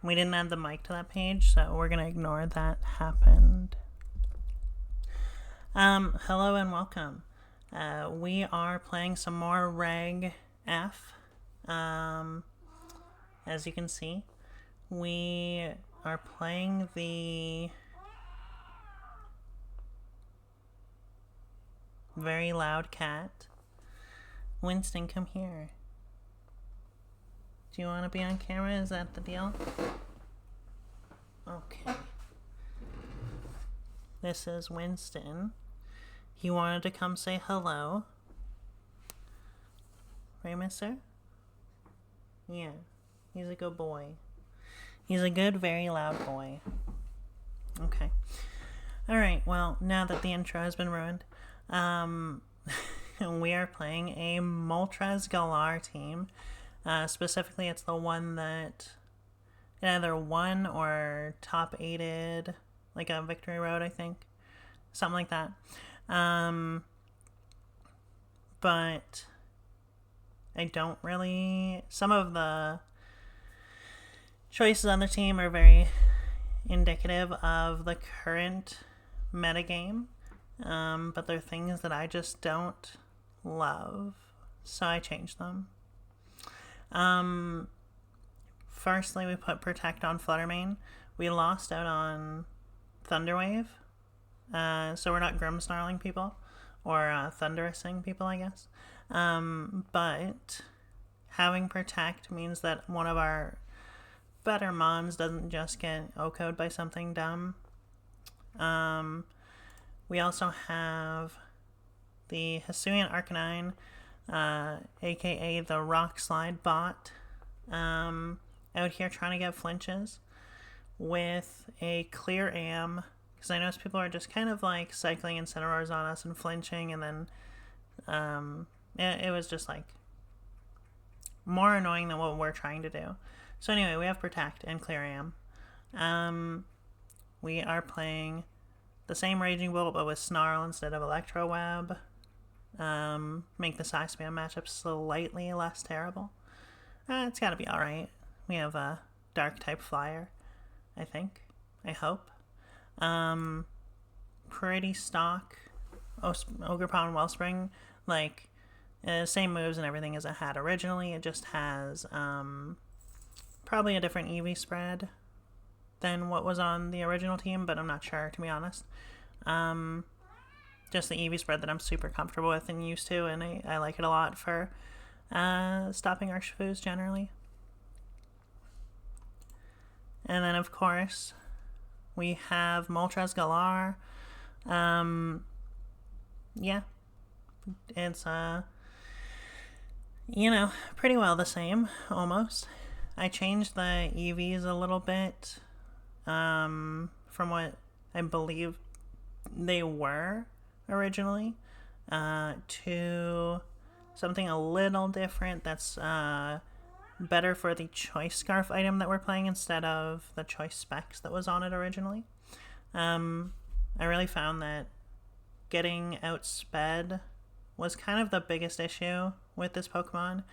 We didn't add the mic to that page, so we're gonna ignore that happened. Hello and welcome. We are playing some more Reg F. As you can see, we are playing the very loud cat. Winston, come here. Do you want to be on camera? Is that the deal? Okay. This is Winston. He wanted to come say hello. Right, mister? Yeah. He's a good boy. He's a good, very loud boy. Okay. Alright, well, now that the intro has been ruined, we are playing a Moltres-Galar team. Specifically, it's the one that it either won or top 8'd, like a victory road, I think. Something like that. But I don't really... Some of the choices on the team are very indicative of the current metagame. But they're things that I just don't love. So I changed them. Firstly, we put Protect on Fluttermane. We lost out on Thunderwave. So we're not Grimmsnarling people. Or Thunderousing people, I guess. But having Protect means that one of our better mons doesn't just get O-code by something dumb. We also have the Hisuian Arcanine, aka the Rock Slide bot, out here trying to get flinches with a clear AM, because I notice people are just kind of like cycling Incineroars on us and flinching, and then it was just like more annoying than what we're trying to do. So anyway, we have Protect and clear AM. We are playing the same Raging Bolt, but with Snarl instead of Electro Web. Make the Psy Spam matchup slightly less terrible. It's gotta be alright. We have a Dark type Flyer, I think. I hope. Pretty stock Ogerpon and Wellspring. Like, same moves and everything as it had originally. It just has probably a different EV spread than what was on the original team, but I'm not sure, to be honest. Just the EV spread that I'm super comfortable with and used to, and I like it a lot for stopping Urshifu's generally. And then, of course, we have Moltres-Galar. Yeah. It's, pretty well the same, almost. I changed the EVs a little bit from what I believe they were originally to something a little different that's better for the Choice Scarf item that we're playing instead of the Choice Specs that was on it originally. I really found that getting outsped was kind of the biggest issue with this Pokemon.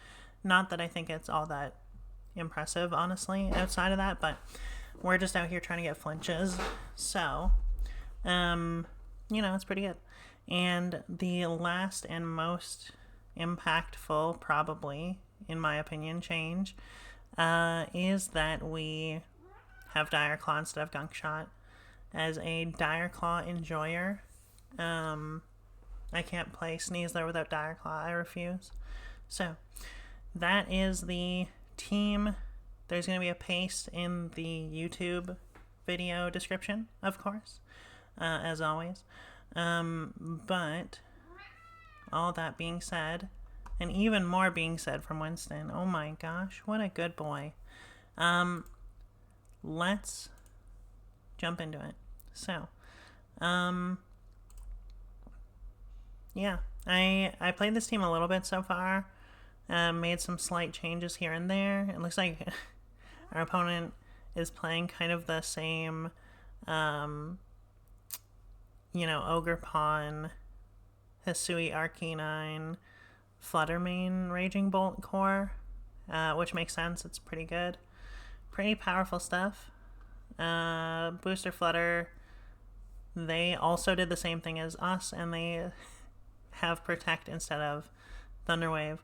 Not that I think it's all that impressive, honestly, outside of that, but we're just out here trying to get flinches. So, it's pretty good. And the last and most impactful, probably, in my opinion, change is that we have Dire Claw instead of Gunk Shot. As a Dire Claw enjoyer, I can't play Sneasler without Dire Claw. I refuse. So, that is the team. There's going to be a paste in the YouTube video description, of course, as always. But all that being said, and even more being said from Winston, oh my gosh, what a good boy. Let's jump into it. So, yeah, I played this team a little bit so far. Made some slight changes here and there. It looks like our opponent is playing kind of the same, Ogerpon, Hisui Arcanine, Fluttermane Raging Bolt core, which makes sense. It's pretty good. pretty powerful stuff. Booster Flutter, they also did the same thing as us, and they have Protect instead of Thunderwave.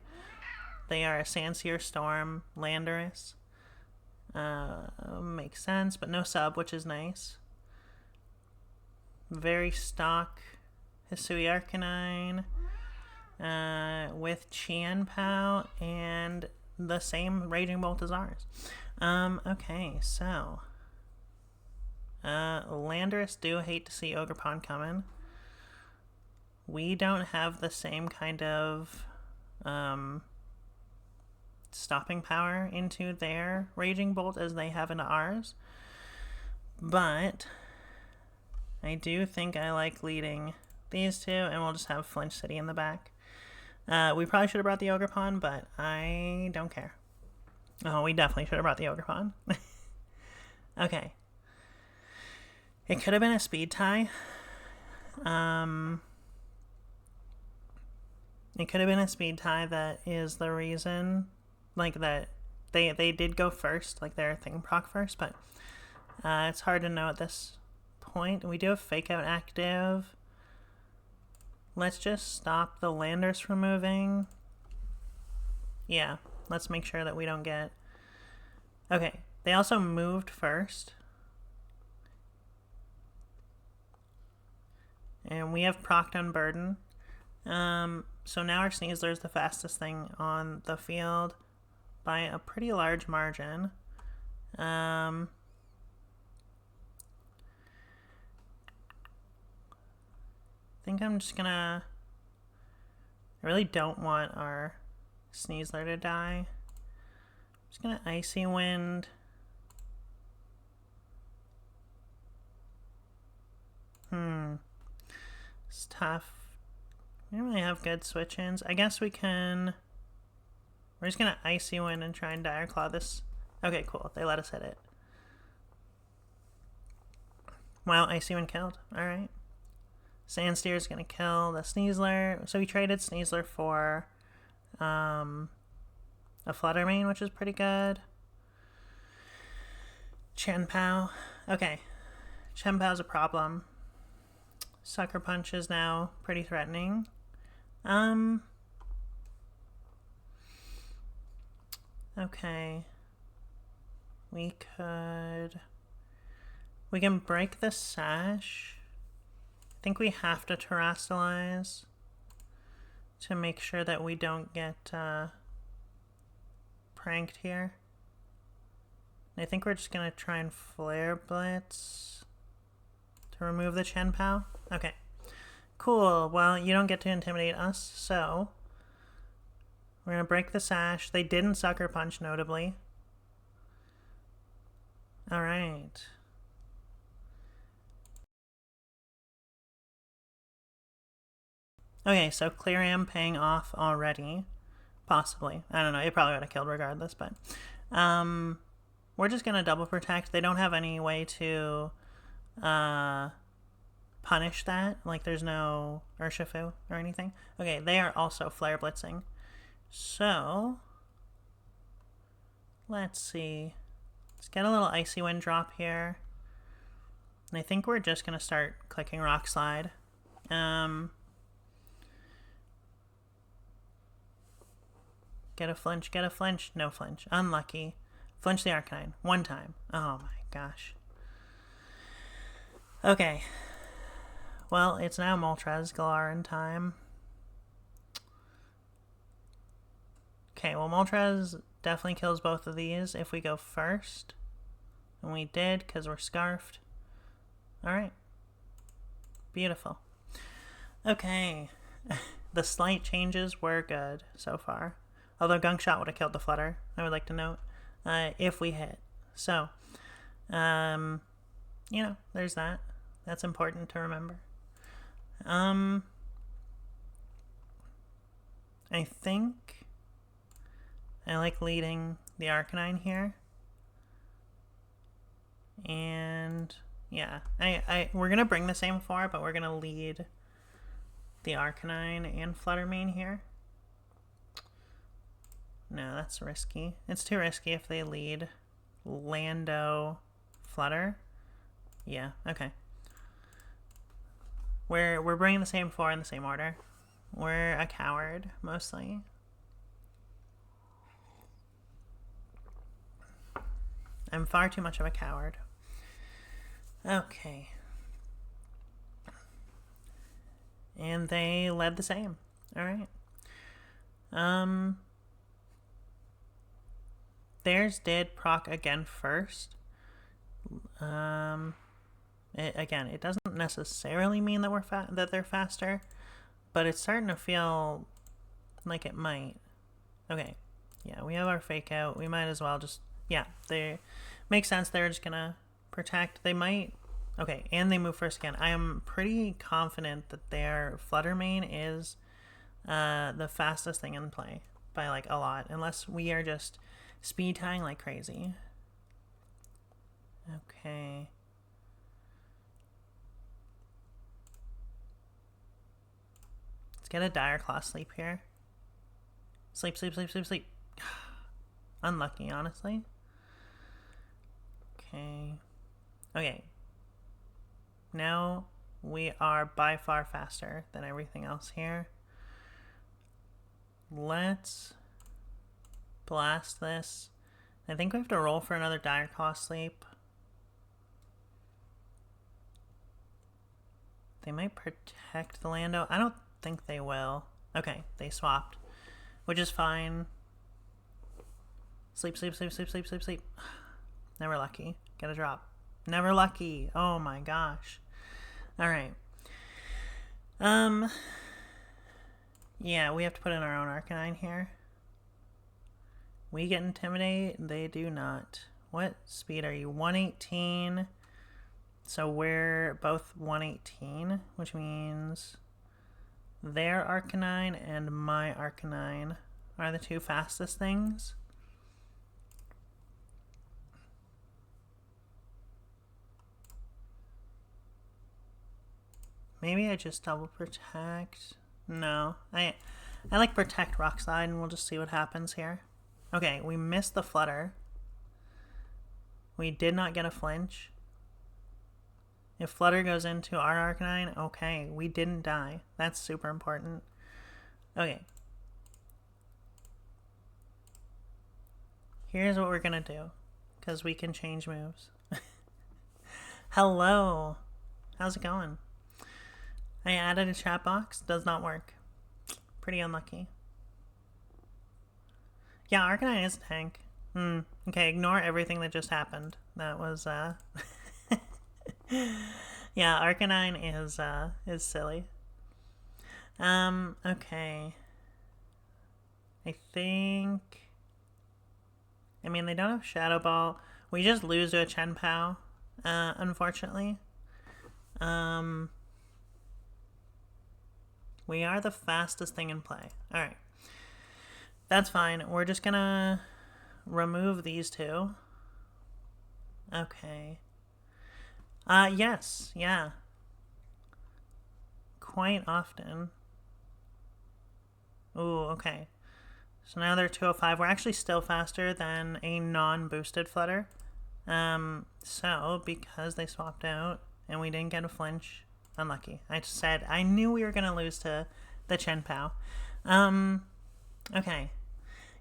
They are a Sandsear Storm Landorus. Makes sense, but no sub, which is nice. Very stock Hisui Arcanine with Qianpao and the same Raging Bolt as ours. Okay, so Landorus do hate to see Ogerpon coming. We don't have the same kind of stopping power into their Raging Bolt as they have into ours, but I do think I like leading these two, and we'll just have Flinch City in the back. We probably should have brought the Ogerpon, but I don't care. Oh, we definitely should have brought the Ogerpon. Okay. It could have been a speed tie. It could have been a speed tie that is the reason, like, that they did go first, like their thing proc first, but it's hard to know at this point. We do have Fake Out active. Let's just stop the Landers from moving. Yeah, let's make sure that we don't get... Okay, they also moved first. And we have procced on Burden. So now our Sneasler is the fastest thing on the field by a pretty large margin. I think I'm just gonna... I really don't want our Sneasler to die. I'm just gonna Icy Wind. It's tough. We don't really have good switch-ins. I guess we can... We're just gonna Icy Wind and try and Dire Claw this. Okay, cool. They let us hit it. Wow, Icy Wind killed. Alright. Sandsteer is going to kill the Sneasler. So we traded Sneasler for a Flutter Mane, which is pretty good. Qianpao. Okay. Qianpao's a problem. Sucker Punch is now pretty threatening. Okay. We can break the Sash. I think we have to Terrastalize to make sure that we don't get pranked here. And I think we're just going to try and Flare Blitz to remove the Qianpao. Okay. Cool. Well, you don't get to intimidate us, so we're going to break the Sash. They didn't Sucker Punch, notably. Alright. Okay, so Clearam paying off already. Possibly. I don't know. It probably would have killed regardless, but... we're just going to double protect. They don't have any way to punish that. Like, there's no Urshifu or anything. Okay, they are also Flare Blitzing. So... let's see. Let's get a little Icy Wind drop here. And I think we're just going to start clicking Rock Slide. Get a flinch, get a flinch. No flinch. Unlucky. Flinch the Arcanine. One time. Oh my gosh. Okay. Well, it's now Moltres-Galar in time. Okay, well, Moltres definitely kills both of these if we go first. And we did, because we're Scarfed. Alright. Beautiful. Okay. The slight changes were good so far. Although Gunk Shot would have killed the Flutter, I would like to note, if we hit. So, you know, there's that. That's important to remember. I think I like leading the Arcanine here. And, yeah, we're going to bring the same 4, but we're going to lead the Arcanine and Flutter Mane here. No, that's risky. It's too risky if they lead Lando, Flutter. Yeah, okay. We're bringing the same 4 in the same order. We're a coward, mostly. I'm far too much of a coward. Okay. And they led the same. Alright. Theirs did proc again first. Again, it doesn't necessarily mean that that they're faster, but it's starting to feel like it might. Okay, yeah, we have our fake out. We might as well just, yeah, they makes sense. They're just gonna protect. They might. Okay, and they move first again. I am pretty confident that their Flutter main is the fastest thing in play by like a lot, unless we are just speed tying like crazy. Okay. Let's get a Dire Claw sleep here. Sleep, sleep, sleep, sleep, sleep. Unlucky, honestly. Okay. Okay. Now we are by far faster than everything else here. Let's blast this. I think we have to roll for another Dire Claw sleep. They might protect the Lando. I don't think they will. Okay, they swapped, which is fine. Sleep, sleep, sleep, sleep, sleep, sleep, sleep. Never lucky. Get a drop. Never lucky. Oh my gosh. All right. Yeah, we have to put in our own Arcanine here. We get Intimidate. They do not. What speed are you? 118. So we're both 118, which means their Arcanine and my Arcanine are the two fastest things. Maybe I just double protect. No, I like protect Rock Slide, and we'll just see what happens here. Okay, we missed the Flutter. We did not get a flinch. If Flutter goes into our Arcanine, okay, we didn't die. That's super important. Okay. Here's what we're gonna do, because we can change moves. Hello. How's it going? I added a chat box. Does not work. Pretty unlucky. Yeah, Arcanine is a tank. Okay, ignore everything that just happened. That was, yeah, Arcanine is silly. Okay. I think... I mean, they don't have Shadow Ball. We just lose to a Chenpao, unfortunately. We are the fastest thing in play. Alright. That's fine. We're just gonna remove these two. Okay. Yes. Yeah. Quite often. Ooh, okay. So now they're 205. We're actually still faster than a non-boosted Flutter. So, because they swapped out and we didn't get a flinch, unlucky. I just said I knew we were going to lose to the Chenpao. Okay.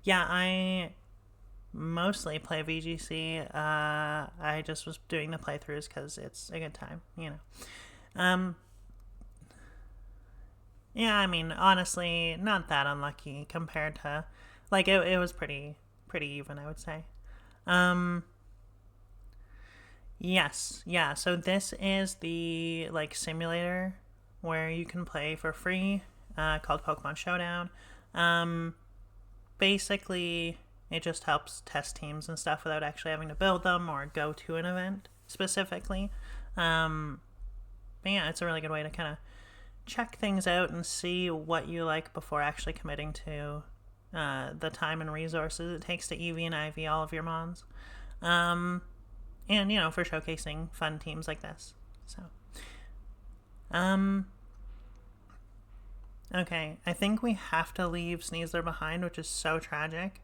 Yeah, I mostly play VGC. I just was doing the playthroughs because it's a good time, you know. Yeah, I mean, honestly, not that unlucky compared to, like, it was pretty even, I would say. Yes, yeah, so this is the, like, simulator where you can play for free, called Pokemon Showdown. Basically, it just helps test teams and stuff without actually having to build them or go to an event specifically. But yeah, it's a really good way to kind of check things out and see what you like before actually committing to the time and resources it takes to EV and IV all of your mons. And, you know, for showcasing fun teams like this. So, okay, I think we have to leave Sneasler behind, which is so tragic.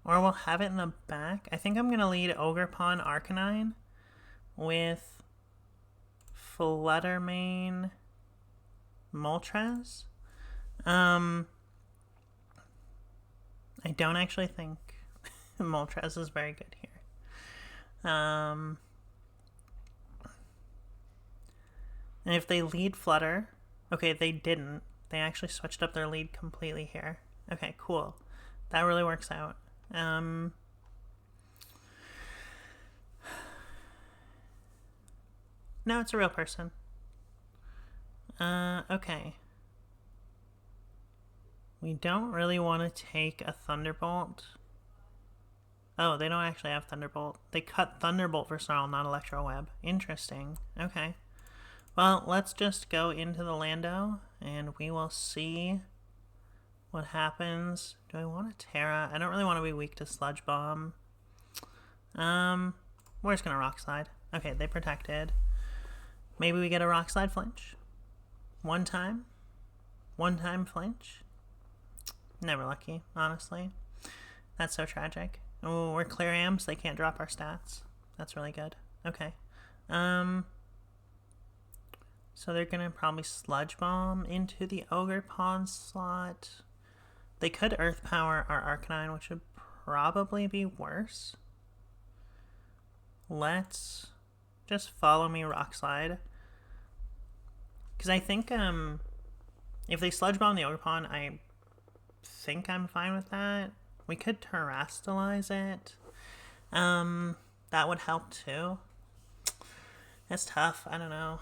Or we'll have it in the back. I think I'm going to lead Ogerpon Arcanine with Fluttermane Moltres. I don't actually think Moltres is very good here. And if they lead Flutter... Okay, they didn't. They actually switched up their lead completely here. Okay, cool. That really works out. No, it's a real person. Okay. We don't really want to take a Thunderbolt. Oh, they don't actually have Thunderbolt. They cut Thunderbolt for Snarl, not Electro Web. Interesting. Okay. Well, let's just go into the Lando, and we will see what happens. Do I want a Terra? I don't really want to be weak to Sludge Bomb. We're just going to Rock Slide. Okay, they protected. Maybe we get a Rock Slide flinch. One time flinch. Never lucky, honestly. That's so tragic. Oh, we're clear amps. They can't drop our stats. That's really good. Okay. So they're going to probably Sludge Bomb into the Ogerpon slot. They could Earth Power our Arcanine, which would probably be worse. Let's just follow me Rock Slide. Because I think if they Sludge Bomb the Ogerpon, I think I'm fine with that. We could Terrastalize it. That would help too. That's tough. I don't know.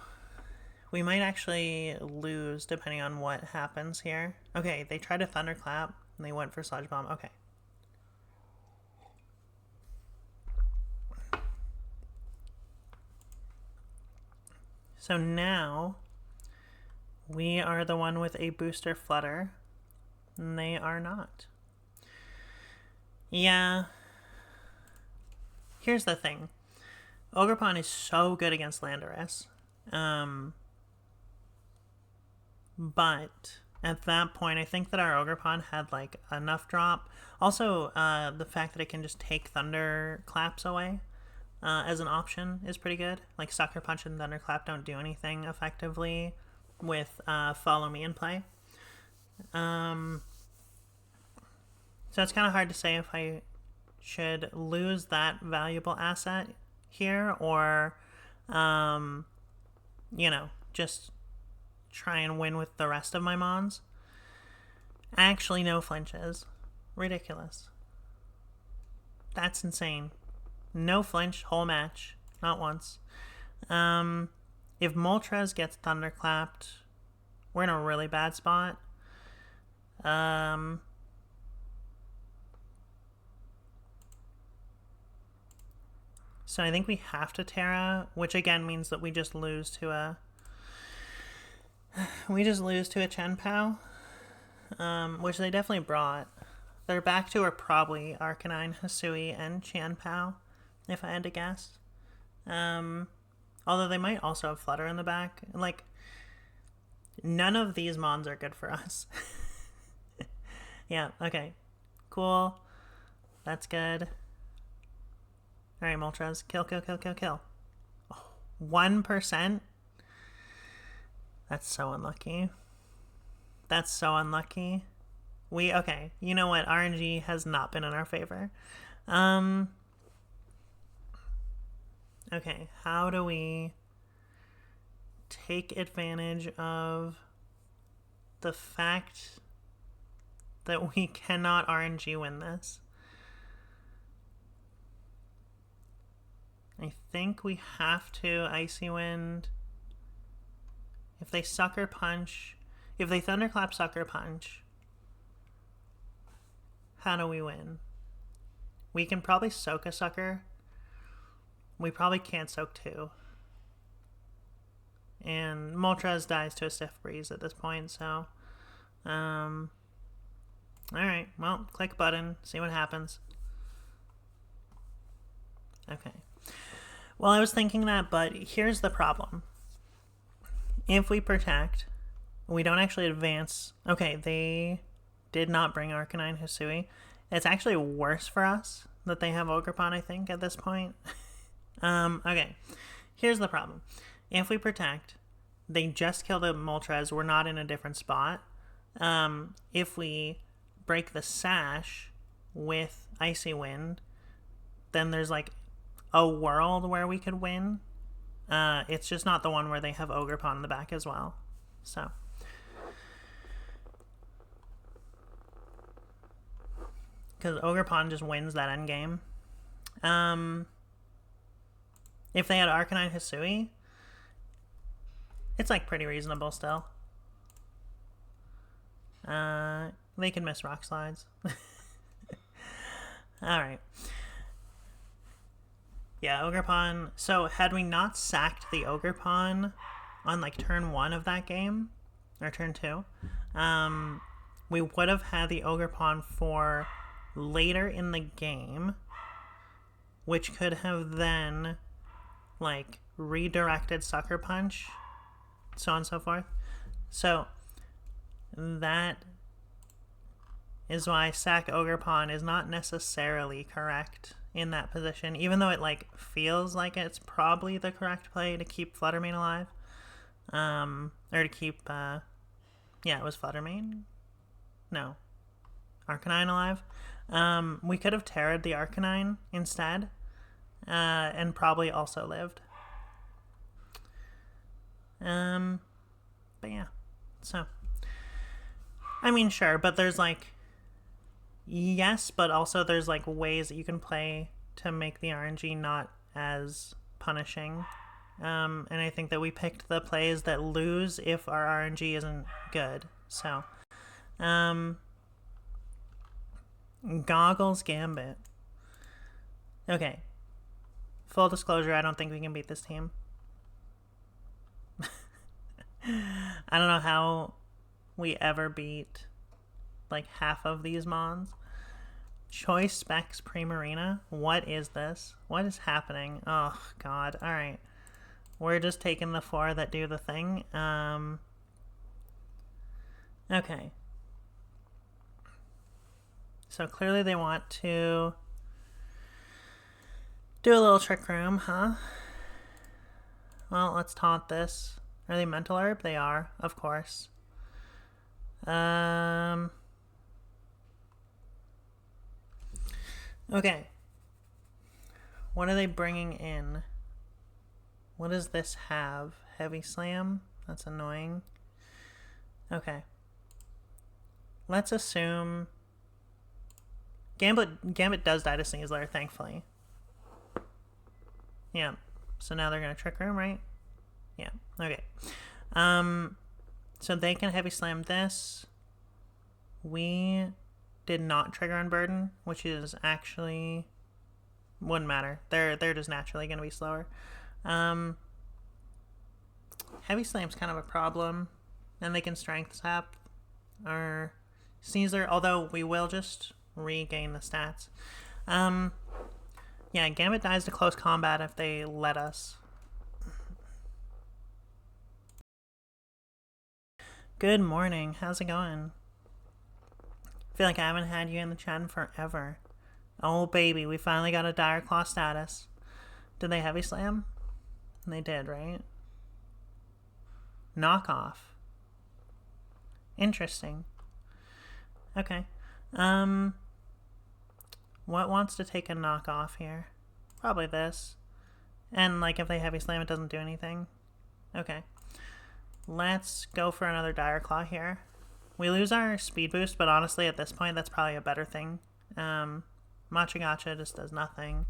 We might actually lose depending on what happens here. Okay, they tried a Thunderclap and they went for Sludge Bomb. Okay. So now we are the one with a booster Flutter and they are not. Yeah. Here's the thing. Ogerpon is so good against Landorus. But at that point, I think that our Ogerpon had like enough drop. Also, the fact that it can just take Thunderclaps away as an option is pretty good. Like Sucker Punch and Thunderclap don't do anything effectively with Follow Me in play. So it's kind of hard to say if I should lose that valuable asset here or, you know, just try and win with the rest of my mons. Actually, no flinches. Ridiculous. That's insane. No flinch, whole match. Not once. If Moltres gets Thunderclapped, we're in a really bad spot. So I think we have to Terra, which again means that we just lose to a Chenpao, which they definitely brought. Their back two are probably Arcanine, Hisui, and Chanpao, if I had to guess. Although they might also have Flutter in the back. Like, none of these mons are good for us. Yeah, okay. Cool. That's good. Alright, Moltres. Kill, kill, kill, kill, kill. Oh, 1%? That's so unlucky. That's so unlucky. Okay, you know what? RNG has not been in our favor. Okay, how do we take advantage of the fact that we cannot RNG win this? I think we have to Icy Wind. If they Sucker Punch, if they Thunderclap Sucker Punch, how do we win? We can probably soak a Sucker. We probably can't soak two. And Moltres dies to a Stiff Breeze at this point, so... Alright, well, click button, see what happens. Okay. Well, I was thinking that, but here's the problem. If we protect, we don't actually advance. Okay, they did not bring Arcanine Hisui. It's actually worse for us that they have Ogerpon, I think, at this point. Okay. Here's the problem. If we protect, they just killed a Moltres. We're not in a different spot. If we break the Sash with Icy Wind, then there's like a world where we could win. It's just not the one where they have Ogerpon in the back as well. So, because Ogerpon just wins that end game. If they had Arcanine Hisui, it's like pretty reasonable still. They can miss Rock Slides. Alright. Yeah, Ogerpon. So had we not sacked the Ogerpon on like turn 1 of that game, or turn 2, we would have had the Ogerpon for later in the game, which could have then like redirected Sucker Punch, so on and so forth. So that is why sack Ogerpon is not necessarily correct in that position, even though it like feels like it's probably the correct play to keep Fluttermane alive, or to keep yeah, it was Fluttermane, no, Arcanine alive. We could have Terra'd the Arcanine instead, and probably also lived. But yeah, so I mean, sure, but there's like, yes, but also there's like ways that you can play to make the RNG not as punishing. And I think that we picked the plays that lose if our RNG isn't good. So, Goggles Gambit. Okay. Full disclosure, I don't think we can beat this team. I don't know how we ever beat like half of these mons. Choice Specs Primarina? What is this? What is happening? Oh god. Alright. We're just taking the 4 that do the thing. Okay. So clearly they want to do a little trick room, huh? Well, let's taunt this. Are they Mental Herb? They are, of course. Okay. What are they bringing in? What does this have? Heavy Slam? That's annoying. Okay. Let's assume Gambit does die to Sneasler, thankfully. Yeah. So now they're gonna Trick Room, right? Yeah. Okay. So they can Heavy Slam this. We did not trigger Unburden, which is actually wouldn't matter. They're just naturally gonna be slower. Heavy Slam's kind of a problem, and they can Strength Sap or Sneasler, although we will just regain the stats. Yeah, Gambit dies to close combat if they let us. Good morning. How's it going? I feel like I haven't had you in the chat in forever. Oh, baby. We finally got a Dire Claw status. Did they Heavy Slam? They did, right? Knockoff. Interesting. Okay. What wants to take a knockoff here? Probably this. And, like, if they Heavy Slam, it doesn't do anything. Okay. Let's go for another Dire Claw here. We lose our speed boost, but honestly, at this point, that's probably a better thing. Machagacha just does nothing.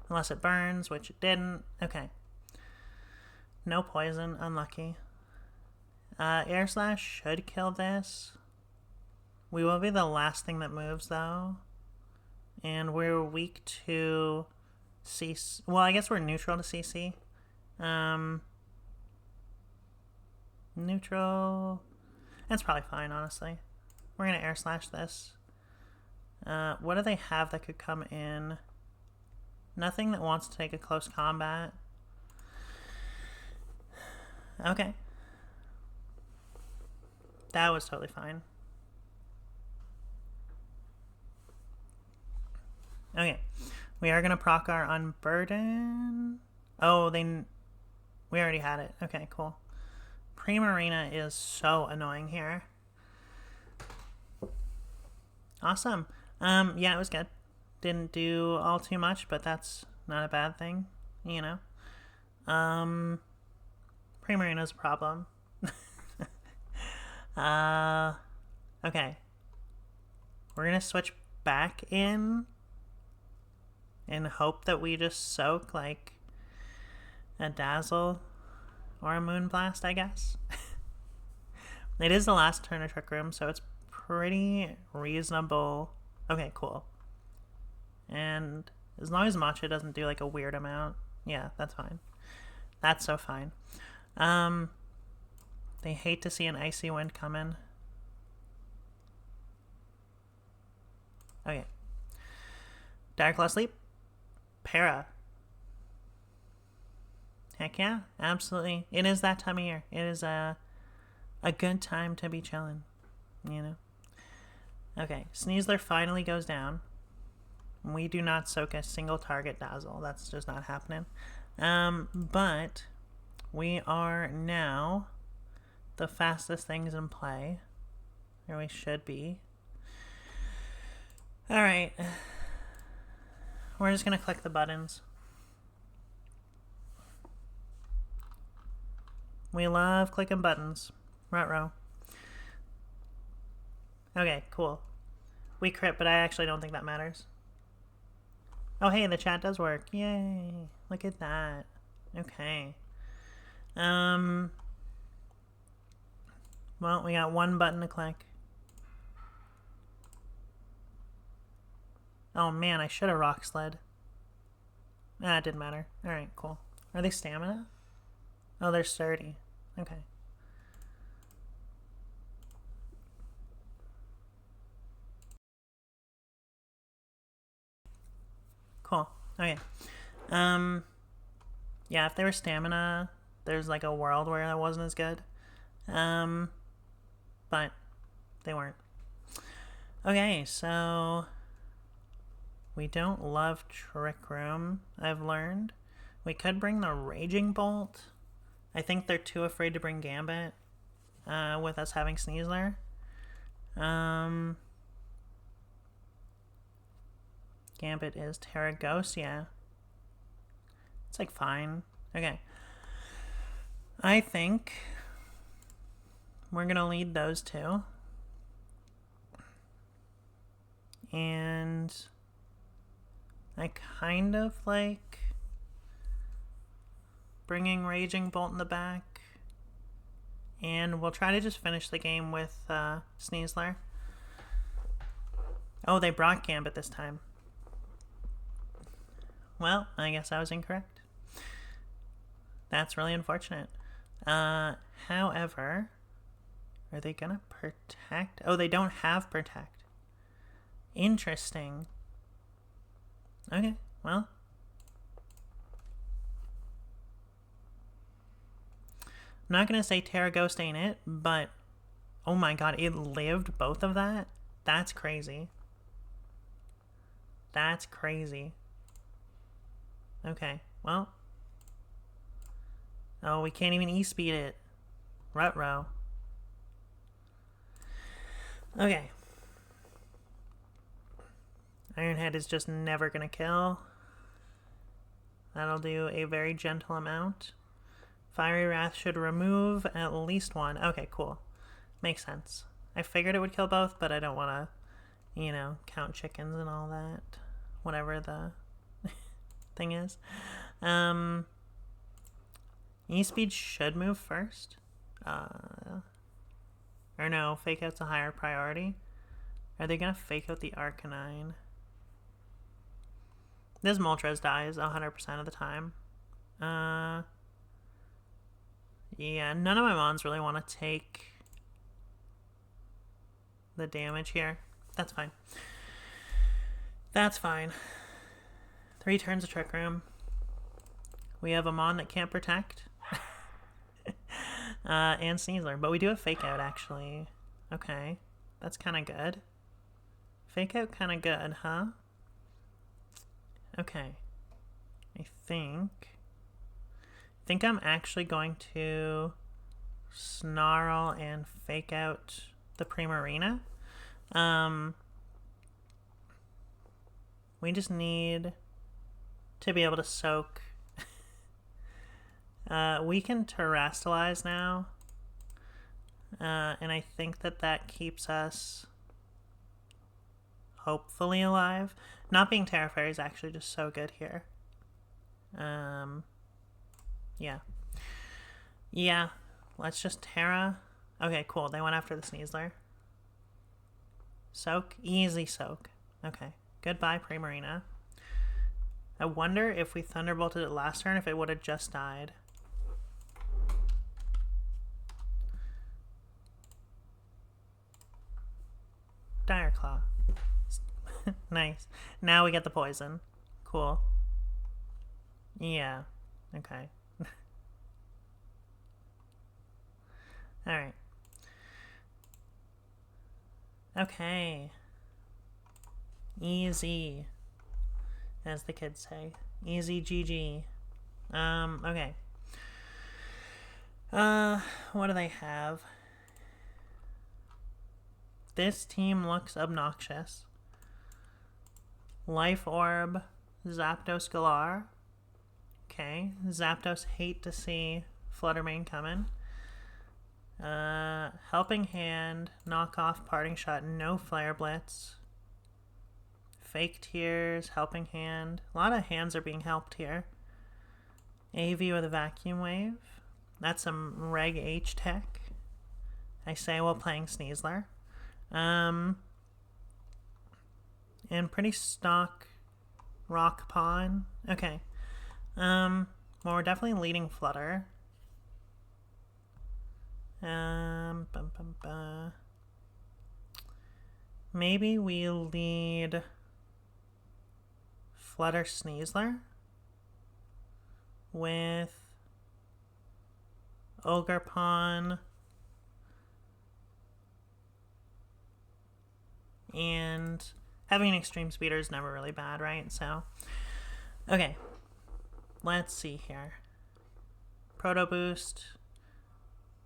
Unless it burns, which it didn't. Okay. No poison. Unlucky. Air Slash should kill this. We will be the last thing that moves, though. And we're weak to CC. Well, I guess we're neutral to CC. Neutral. That's probably fine, honestly. We're going to Air Slash this. What do they have that could come in? Nothing that wants to take a close combat. Okay. That was totally fine. We are going to proc our Unburden. Oh, we already had it. Okay, cool. Primarina is so annoying here. Awesome. Yeah, it was good. Didn't do all too much, but that's not a bad thing, you know. Primarina's a problem. Okay. We're gonna switch back in and hope that we just soak like a Dazzle or a Moonblast, I guess. It is the last turn of Trick Room, so it's pretty reasonable. Okay, cool. And as long as Matcha doesn't do like a weird amount, yeah, that's fine. That's so fine. They hate to see an Icy Wind come in. Okay. Dire Claw Sleep. Para. Heck yeah, absolutely. It is that time of year. It is a good time to be chilling, you know? Okay, Sneasler finally goes down. We do not soak a single target Dazzle. That's just not happening. But we are now the fastest things in play. Or we should be. Alright. We're just going to click the buttons. We love clicking buttons. Ruh-roh. Okay, cool. We crit, but I actually don't think that matters. Oh, hey, the chat does work. Yay. Look at that. Okay. Well, we got one button to click. Oh, man, I should have Rock Sled. Ah, it didn't matter. Alright, cool. Are they stamina? Oh, they're sturdy. Okay. Cool. Okay. Yeah, if they were stamina, there's like a world where that wasn't as good. But they weren't. Okay, so we don't love Trick Room, I've learned. We could bring the Raging Bolt. I think they're too afraid to bring Gambit with us having Sneasler. Gambit is Terra Ghost, yeah. It's like fine. Okay. I think we're gonna lead those two. And I kind of like bringing Raging Bolt in the back. And we'll try to just finish the game with Sneasler. Oh, they brought Gambit this time. Well, I guess I was incorrect. That's really unfortunate. However, are they gonna protect? Oh, they don't have protect. Interesting. Okay, well. I'm not gonna say Terra Ghost ain't it, but oh my god, it lived both of that? That's crazy. That's crazy. Okay, well. Oh, we can't even E-speed it. Ruh-roh. Okay. Ironhead is just never gonna kill. That'll do a very gentle amount. Fiery Wrath should remove at least one. Okay, cool. Makes sense. I figured it would kill both, but I don't want to, you know, count chickens and all that. Whatever the thing is. E-Speed should move first. Or no, Fake Out's a higher priority. Are they going to Fake Out the Arcanine? This Moltres dies 100% of the time. Yeah, none of my mons really want to take the damage here. That's fine. That's fine. 3 turns of Trick Room. We have a Mon that can't protect. And Sneasler. But we do have Fake Out, actually. Okay. That's kind of good. Fake Out kind of good, huh? Okay. I think I'm actually going to snarl and fake out the Primarina. We just need to be able to soak. We can terrestrialize now. And I think that keeps us hopefully alive. Not being Terra Fairy is actually just so good here. Yeah. Yeah, let's just Terra. Okay, cool. They went after the Sneasler. Soak? Easy soak. Okay. Goodbye, Primarina. I wonder if we Thunderbolted it last turn, if it would have just died. Dire Claw. Nice. Now we get the poison. Cool. Yeah. Okay. Alright. Okay. Easy. As the kids say. Easy GG. Okay. What do they have? This team looks obnoxious. Life Orb, Zapdos Galar. Okay. Zapdos hate to see Fluttermane coming. Helping Hand, Knock Off, Parting Shot, no Flare Blitz. Fake Tears, Helping Hand. A lot of hands are being helped here. AV with a Vacuum Wave. That's some Reg H tech. I say while playing Sneasler. And pretty stock Rock Pawn. Okay. Well, we're definitely leading Flutter. Maybe we lead Flutter Sneasler with Ogre Pawn and having an extreme speeder is never really bad, right? So, okay, let's see here. Proto Boost.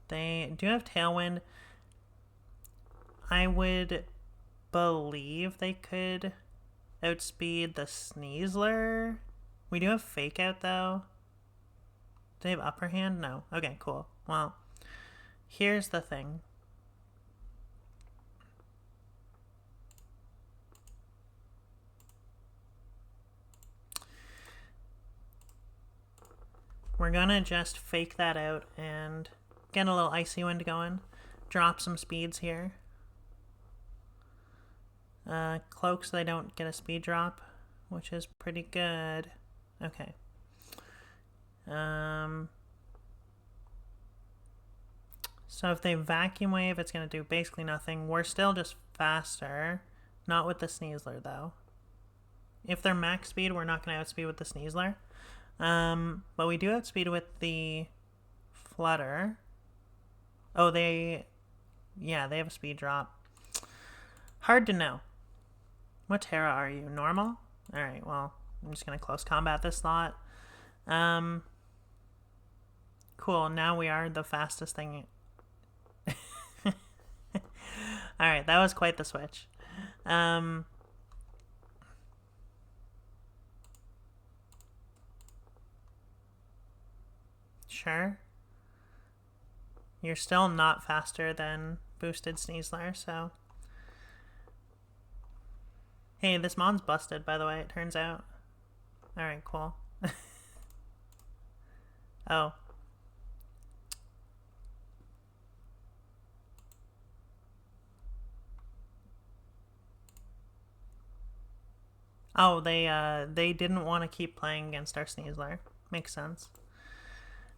They do have Tailwind. I would believe they could outspeed the Sneasler. We do have Fake Out though. Do they have Upper Hand? No. Okay, cool. Well, here's the thing. We're gonna just fake that out and get a little Icy Wind going. Drop some speeds here. Cloak so they don't get a speed drop, which is pretty good. Okay. So if they Vacuum Wave, it's going to do basically nothing. We're still just faster. Not with the Sneasler, though. If they're max speed, we're not going to outspeed with the Sneasler. But we do outspeed with the Flutter. Oh, yeah, they have a speed drop. Hard to know. What Terra are you? Normal? Alright, well, I'm just going to close combat this slot. Cool, now we are the fastest thing. Alright, that was quite the switch. Sure. You're still not faster than boosted Sneasler, so... Hey, this mon's busted, by the way, it turns out. Alright, cool. Oh. Oh, they didn't want to keep playing against our Sneasler. Makes sense.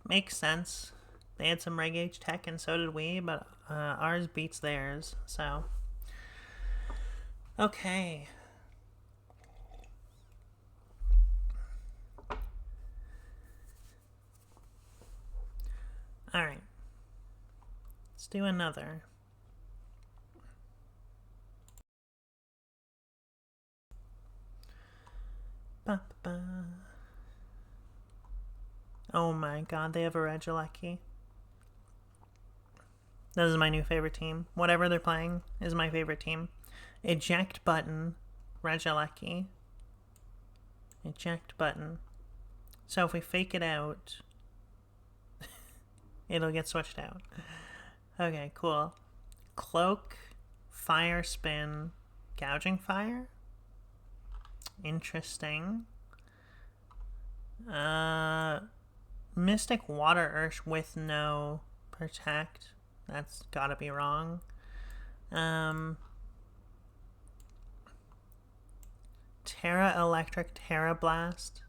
Makes sense. They had some Reg H tech, and so did we, but ours beats theirs, so... Okay. Alright. Let's do another. Ba, ba, ba. Oh my god, they have a Regieleki. This is my new favorite team. Whatever they're playing is my favorite team. Eject button, Regieleki. Eject button. So if we fake it out, it'll get switched out. Okay, cool. Cloak, fire spin, gouging fire. Interesting. Mystic Water Ursh with no protect. That's gotta be wrong. Terra Electric, Terra Blast.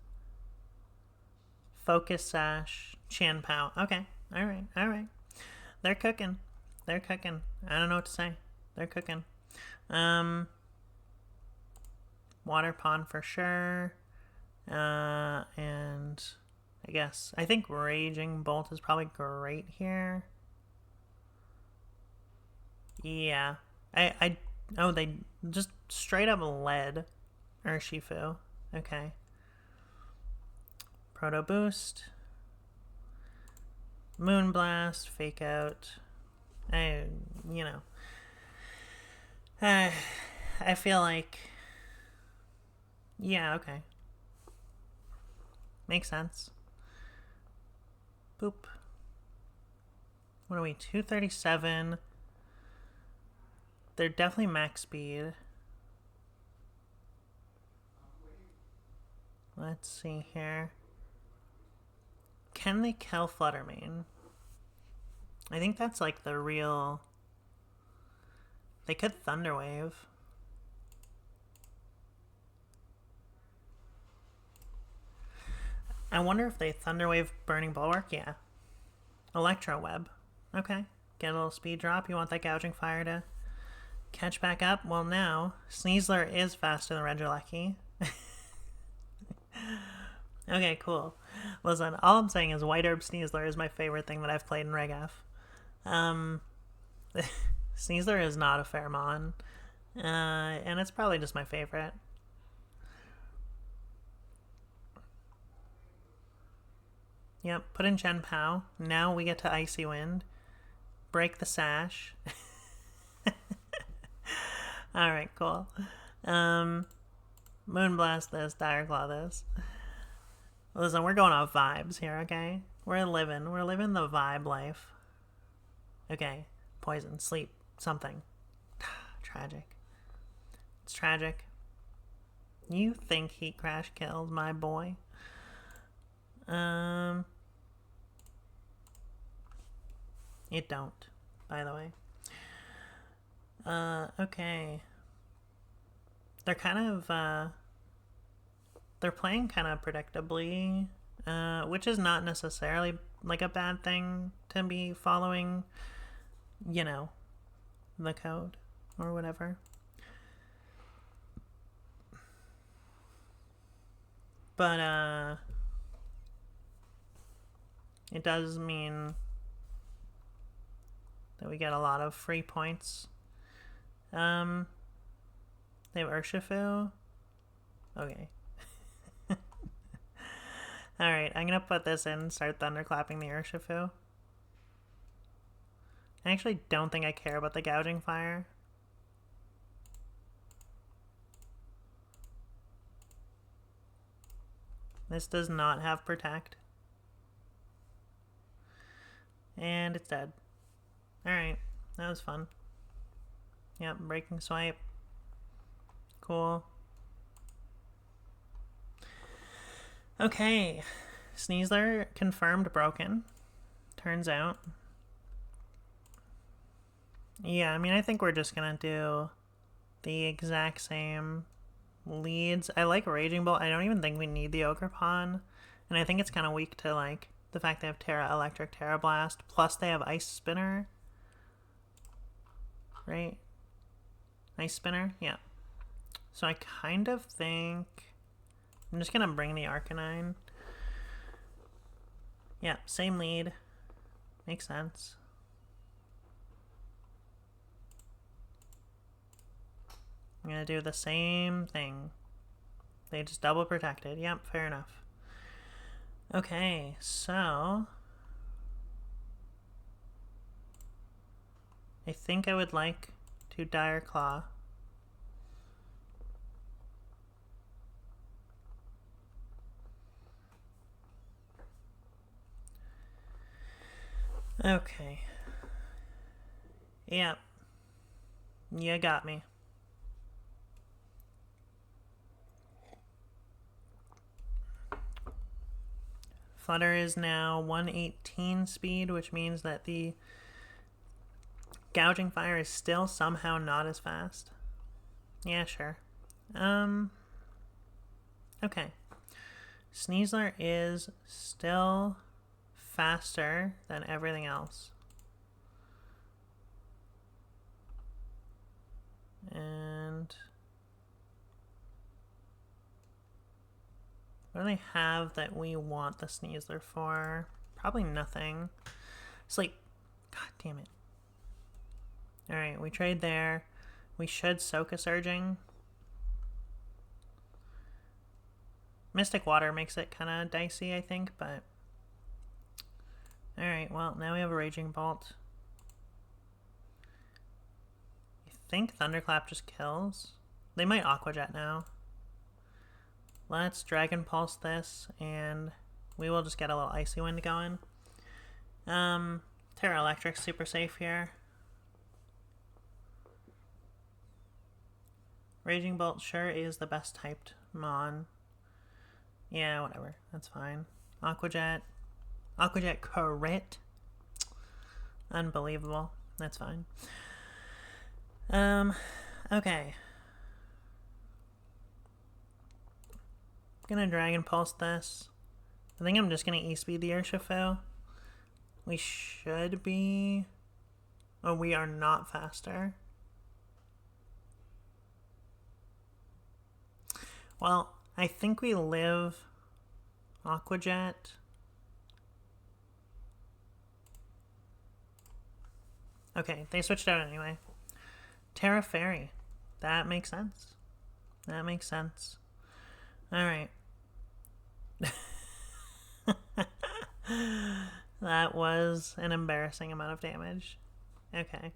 Focus Sash, Chien-Pao. Okay, alright. They're cooking. I don't know what to say. They're cooking. Water Pond for sure. And I think Raging Bolt is probably great here. Yeah. Oh, they just straight up led Urshifu. Okay. Proto Boost. Moonblast, Fake Out. I feel like... Yeah, okay. Makes sense. Boop. What are we? 237. They're definitely max speed. Let's see here. Can they kill Fluttermane? I think that's like the real... They could Thunderwave. I wonder if they Thunderwave Burning Bulwark? Yeah. Electro Web. Okay. Get a little speed drop. You want that Gouging Fire to catch back up? Well, now, Sneasler is faster than Regieleki. Okay, cool. Listen, all I'm saying is White Herb Sneasler is my favorite thing that I've played in Reg F. Sneasler is not a Fairmon, and it's probably just my favorite. Yep, put in Chien-Pao. Now we get to Icy Wind. Break the Sash. Alright, cool. Moonblast this, Dire Claw this. Listen, we're going off vibes here, okay? We're living the vibe life. Okay, poison, sleep, something. Tragic. It's tragic. You think Heat Crash kills my boy? It don't, by the way. Okay. They're kind of, they're playing kind of predictably, which is not necessarily like a bad thing to be following, you know, the code or whatever. But, it does mean that we get a lot of free points. They have Urshifu. Okay. Alright, I'm gonna put this in and start thunderclapping the Urshifu. I actually don't think I care about the Gouging Fire. This does not have Protect. And it's dead. Alright, that was fun. Yep, Breaking Swipe. Cool. Okay, Sneasler confirmed broken. Turns out. Yeah, I mean, I think we're just gonna do the exact same leads. I like Raging Bolt. I don't even think we need the Ogre Pawn. And I think it's kind of weak to, like, the fact they have Terra Electric, Terra Blast, plus they have Ice Spinner. Right? Ice Spinner? Yeah. So I kind of think... I'm just gonna bring the Arcanine. Yeah, same lead. Makes sense. I'm gonna do the same thing. They just double protected. Yep, fair enough. Okay, so I think I would like to Dire Claw. Okay. Yep. You got me. Flutter is now 118 speed, which means that the Gouging Fire is still somehow not as fast. Yeah, sure. Okay. Sneasler is still faster than everything else. And what do they have that we want the Sneasler for? Probably nothing. Sleep. God damn it. Alright, we trade there. We should soak a Surging. Mystic Water makes it kind of dicey, I think, but... Alright, well, now we have a Raging Bolt. I think Thunderclap just kills. They might Aqua Jet now. Let's Dragon Pulse this, and we will just get a little Icy Wind going. Terra Electric's super safe here. Raging Bolt sure is the best typed Mon. Yeah, whatever. That's fine. Aqua Jet. Aqua Jet crit. Unbelievable. That's fine. Okay. Gonna Dragon Pulse this. I think I'm just gonna E-Speed the Urshifu. We should be... Oh, we are not faster. Well, I think we live Aqua Jet. Okay, they switched out anyway. Terra Fairy. That makes sense. That makes sense. Alright. That was an embarrassing amount of damage. Okay.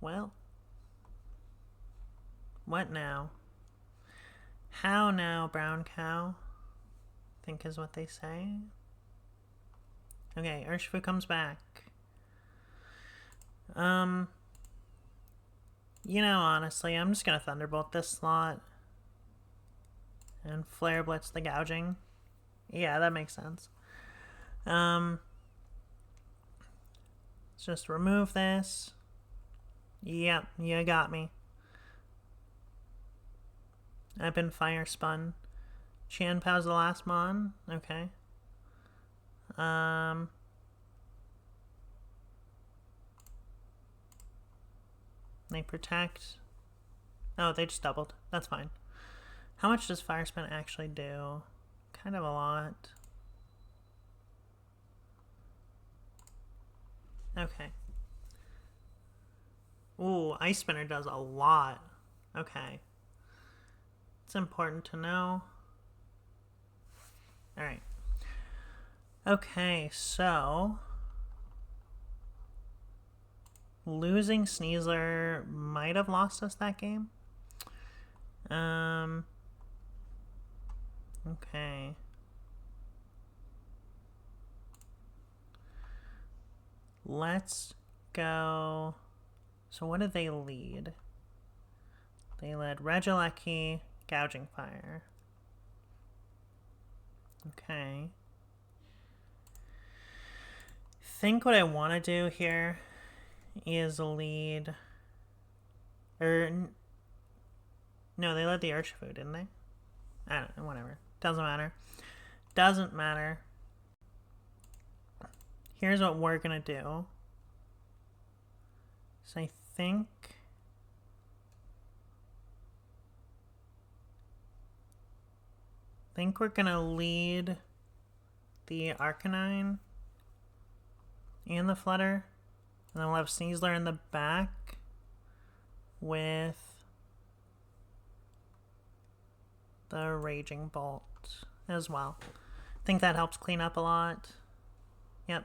Well. What now? How now, brown cow? I think is what they say. Okay, Urshifu comes back. You know, honestly, I'm just gonna Thunderbolt this slot. And Flare Blitz the Gouging. Yeah, that makes sense. Let's just remove this. Yep, you got me. I've been Fire Spun. Chanpao's the last Mon. Okay. They protect. Oh, they just doubled. That's fine. How much does Fire Spin actually do? Kind of a lot. Okay. Ooh, Ice Spinner does a lot. Okay. It's important to know. Alright. Okay, so... Losing Sneasler might have lost us that game. Okay. Let's go... So what did they lead? They led Regieleki, Gouging Fire. Okay. I think what I want to do here is lead... No, they led the Urshifu, didn't they? I don't know, whatever. Doesn't matter. Doesn't matter. Here's what we're gonna do. So I think we're gonna lead the Arcanine and the Flutter, and then we'll have Sneasler in the back with the Raging Bolt as well. I think that helps clean up a lot. Yep.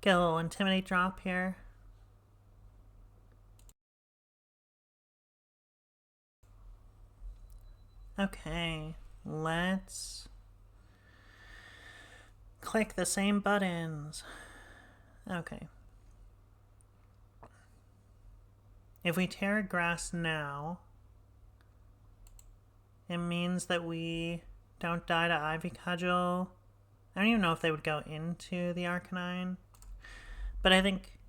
Get a little Intimidate drop here. Okay, let's click the same buttons. Okay. If we tear grass now, it means that we don't die to Ivy Cudgel. I don't even know if they would go into the Arcanine. But I think,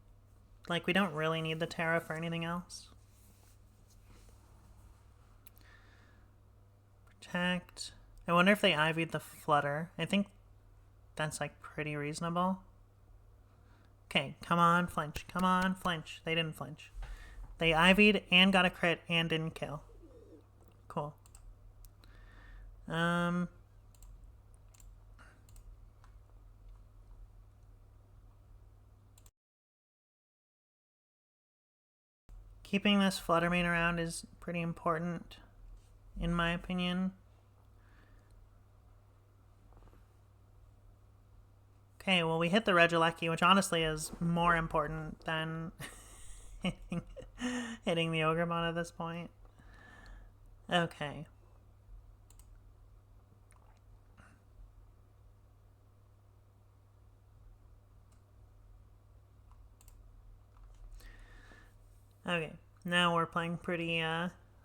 like, we don't really need the Terra for anything else. Protect. I wonder if they Ivied the Flutter. I think that's, like, pretty reasonable. Okay, come on, flinch. Come on, flinch. They didn't flinch. They Ivied and got a crit and didn't kill. Cool. Keeping this Fluttermane around is pretty important, in my opinion. Okay, well, we hit the Regieleki, which honestly is more important than hitting the Ogremon at this point. Okay. Okay, now we're playing pretty,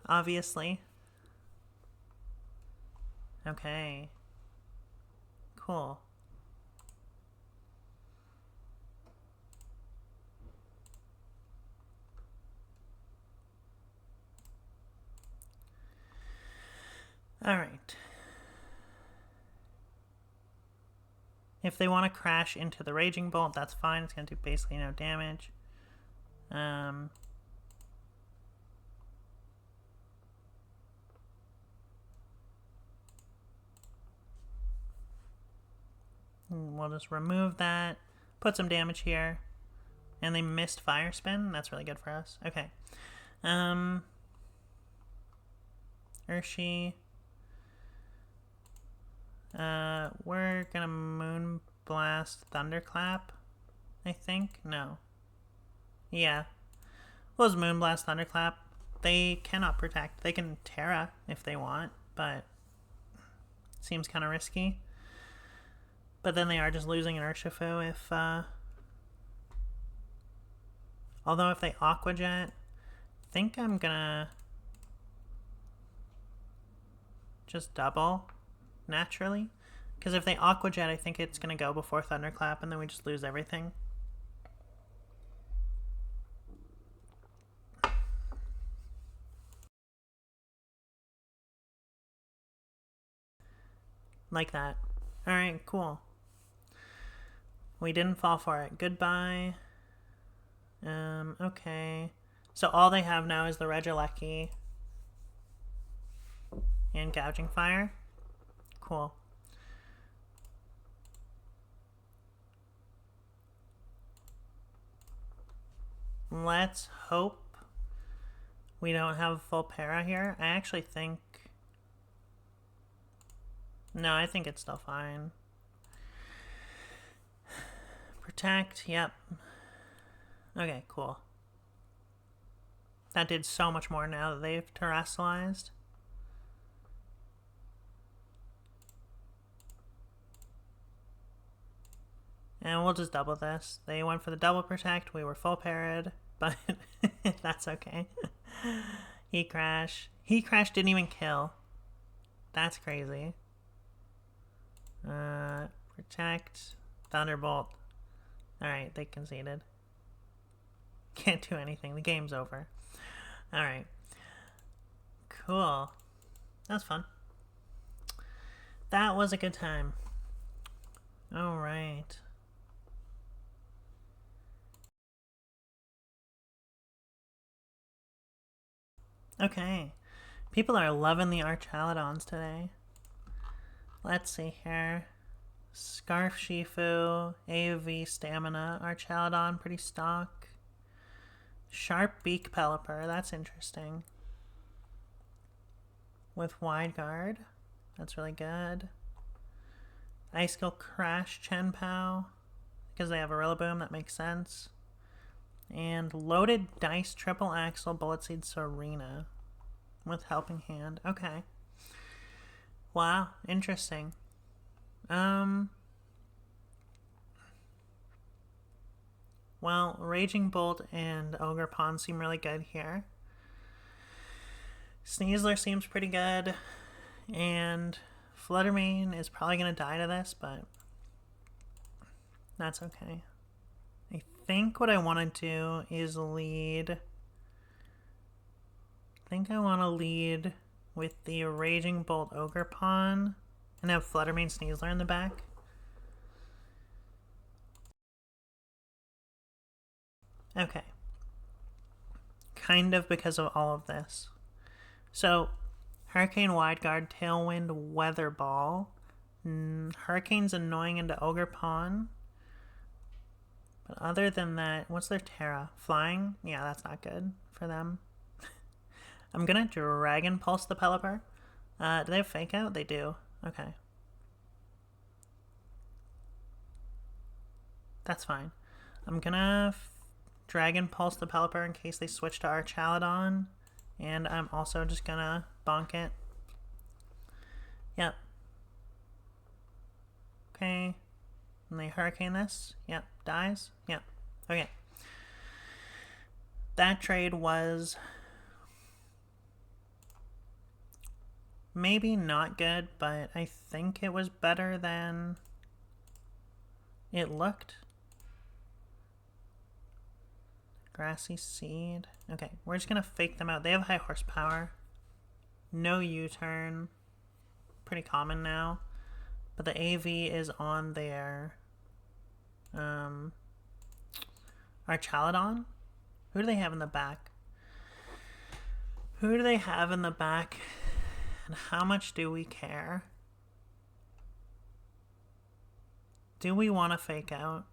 obviously. Okay. Cool. Alright. If they want to crash into the Raging Bolt, that's fine. It's going to do basically no damage. We'll just remove that, put some damage here, and they missed Fire Spin. That's really good for us. Okay. Urshi. We're gonna Moonblast Thunderclap, I think. No. Yeah. What was Moonblast Thunderclap? They cannot protect. They can Terra if they want, but it seems kind of risky. But then they are just losing an Urshifu if, although if they Aqua Jet, I think I'm gonna just double naturally. Because if they Aqua Jet, I think it's gonna go before Thunderclap and then we just lose everything. Like that. Alright, cool. We didn't fall for it. Goodbye. Okay. So all they have now is the Regieleki and Gouging Fire. Cool. Let's hope we don't have full para here. I actually think... No, I think it's still fine. Protect, yep. Okay, cool. That did so much more now that they've terrestrialized. And we'll just double this. They went for the double protect, we were full parried, but that's okay. Heat Crash. Heat Crash didn't even kill. That's crazy. Protect. Thunderbolt. Alright, they conceded. Can't do anything. The game's over. Alright. Cool. That was fun. That was a good time. Alright. Okay. People are loving the Archaludons today. Let's see here. Scarf Shifu, AoV Stamina, Archaludon, pretty stock. Sharp Beak Pelipper, that's interesting. with Wide Guard. That's really good. Ice Skill Crash Chenpao, because they have a Rillaboom, that makes sense. And Loaded Dice Triple Axle Bullet Seed Serena with Helping Hand. Okay. Wow, interesting. Well, Raging Bolt and Ogerpon seem really good here. Sneasler seems pretty good, and Fluttermane is probably going to die to this, but that's okay. I think what I want to do is lead... I think I want to lead with the Raging Bolt Ogerpon and have Fluttermane Sneasler in the back. Okay. Kind of because of all of this. So, Hurricane Wide Guard, Tailwind, Weather Ball. Hurricane's annoying into Ogerpon. But other than that, what's their Terra? Flying? Yeah, that's not good for them. I'm gonna Dragon Pulse the Pelipper. Do they have Fake Out? They do. Okay. That's fine. I'm gonna Dragon Pulse the Pelipper in case they switch to Archaladon. And I'm also just gonna bonk it. Yep. Okay. And they Hurricane this. Yep. Dies. Yep. Okay. That trade was maybe not good, but I think it was better than it looked. Grassy Seed. Okay, we're just gonna fake them out. They have high horsepower. No U-turn. Pretty common now. But the AV is on their Archaladon. Who do they have in the back? Who do they have in the back? And how much do we care? Do we want to fake out?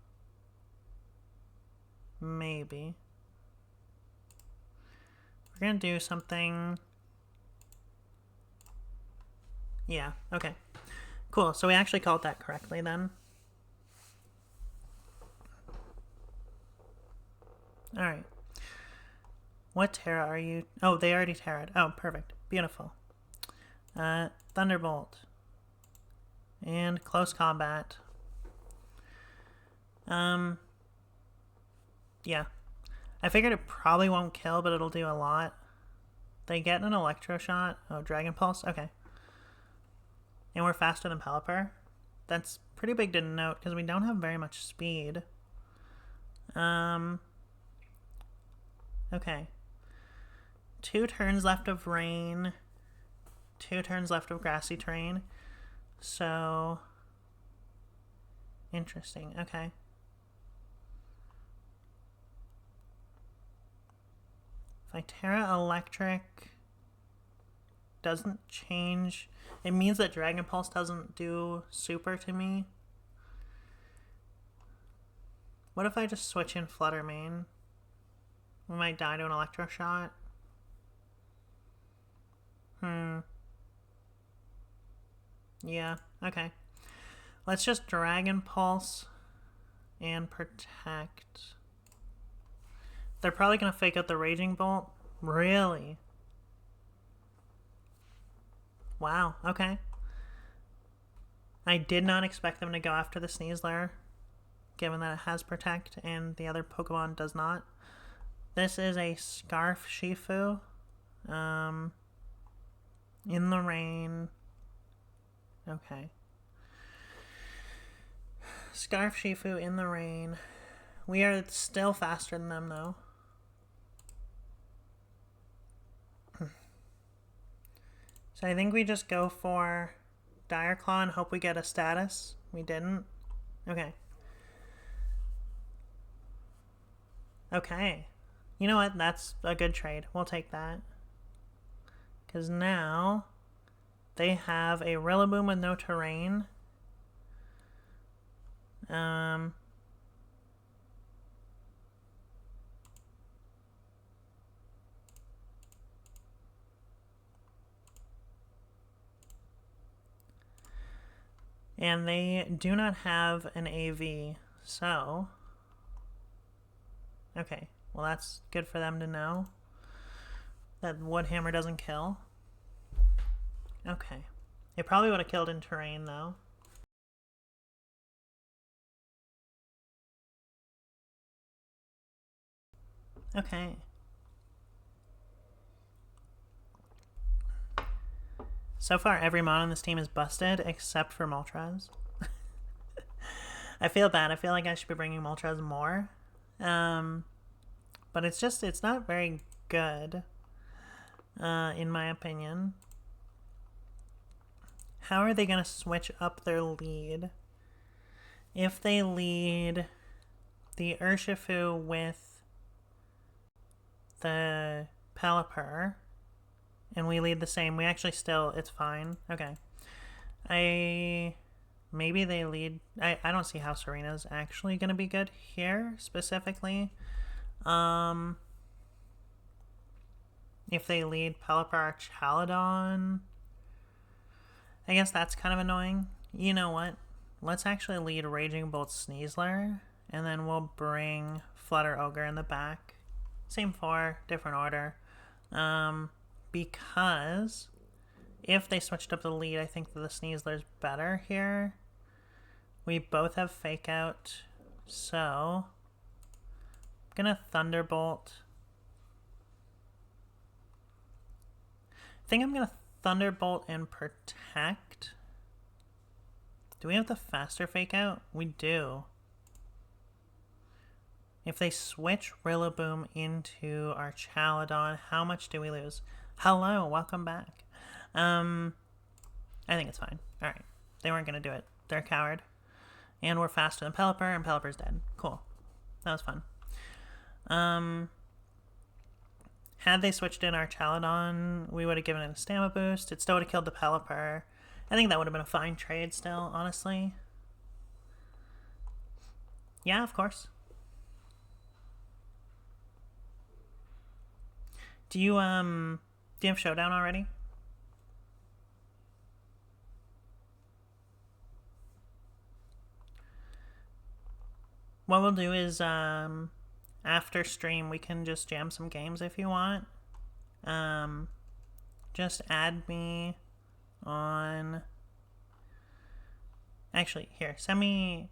Maybe. We're gonna do something. Yeah, okay. Cool, so we actually called that correctly then. Alright. What Terra are you? Oh, they already Terra'd. Oh, perfect. Beautiful. Thunderbolt. And Close Combat. Yeah. I figured it probably won't kill, but it'll do a lot. They get an Electro Shot. Oh, Dragon Pulse? Okay. And we're faster than Pelipper. That's pretty big to note, because we don't have very much speed. Okay. 2 turns left of Rain. 2 turns left of Grassy Terrain. So... interesting. Okay. If I Terra Electric doesn't change, it means that Dragon Pulse doesn't do super to me. What if I just switch in Fluttermane? We might die to an Electro Shot. Yeah, okay. Let's just Dragon Pulse and Protect. They're probably going to fake out the Raging Bolt. Really? Wow, okay. I did not expect them to go after the Sneasler, given that it has Protect and the other Pokemon does not. This is a Scarf Shifu. In the Rain. Okay. Scarf Shifu in the Rain. We are still faster than them, though. So I think we just go for Dire Claw and hope we get a status. We didn't. Okay. Okay. You know what? That's a good trade. We'll take that. Because now they have a Rillaboom with no terrain. And they do not have an AV, so... Okay, well that's good for them to know. That Woodhammer doesn't kill. Okay. It probably would have killed in terrain, though. Okay. So far, every mod on this team is busted, except for Moltres. I feel bad. I feel like I should be bringing Moltres more. But it's not very good, in my opinion. How are they going to switch up their lead? If they lead the Urshifu with the Pelipper, and we lead the same, we actually still, it's fine. Okay. Maybe they lead, I don't see how Serena's actually going to be good here, specifically. If they lead Pelipper or Chaladon, I guess that's kind of annoying. You know what? Let's actually lead Raging Bolt Sneasler, and then we'll bring Flutter Ogre in the back. Same four, different order. Because if they switched up the lead, I think that the Sneasler's better here. We both have Fake Out, so I'm gonna Thunderbolt. I think I'm gonna Thunderbolt and Protect. Do we have the faster Fake Out? We do. If they switch Rillaboom into our Chaladon, how much do we lose? Hello, welcome back. I think it's fine. Alright. They weren't going to do it. They're a coward. And we're faster than Pelipper, and Pelipper's dead. Cool. That was fun. Had they switched in our Chaladon, we would have given it a stamina boost. It still would have killed the Pelipper. I think that would have been a fine trade still, honestly. Yeah, of course. Do you have Showdown already? What we'll do is, after stream, we can just jam some games if you want. Just add me on... Actually, here, send me,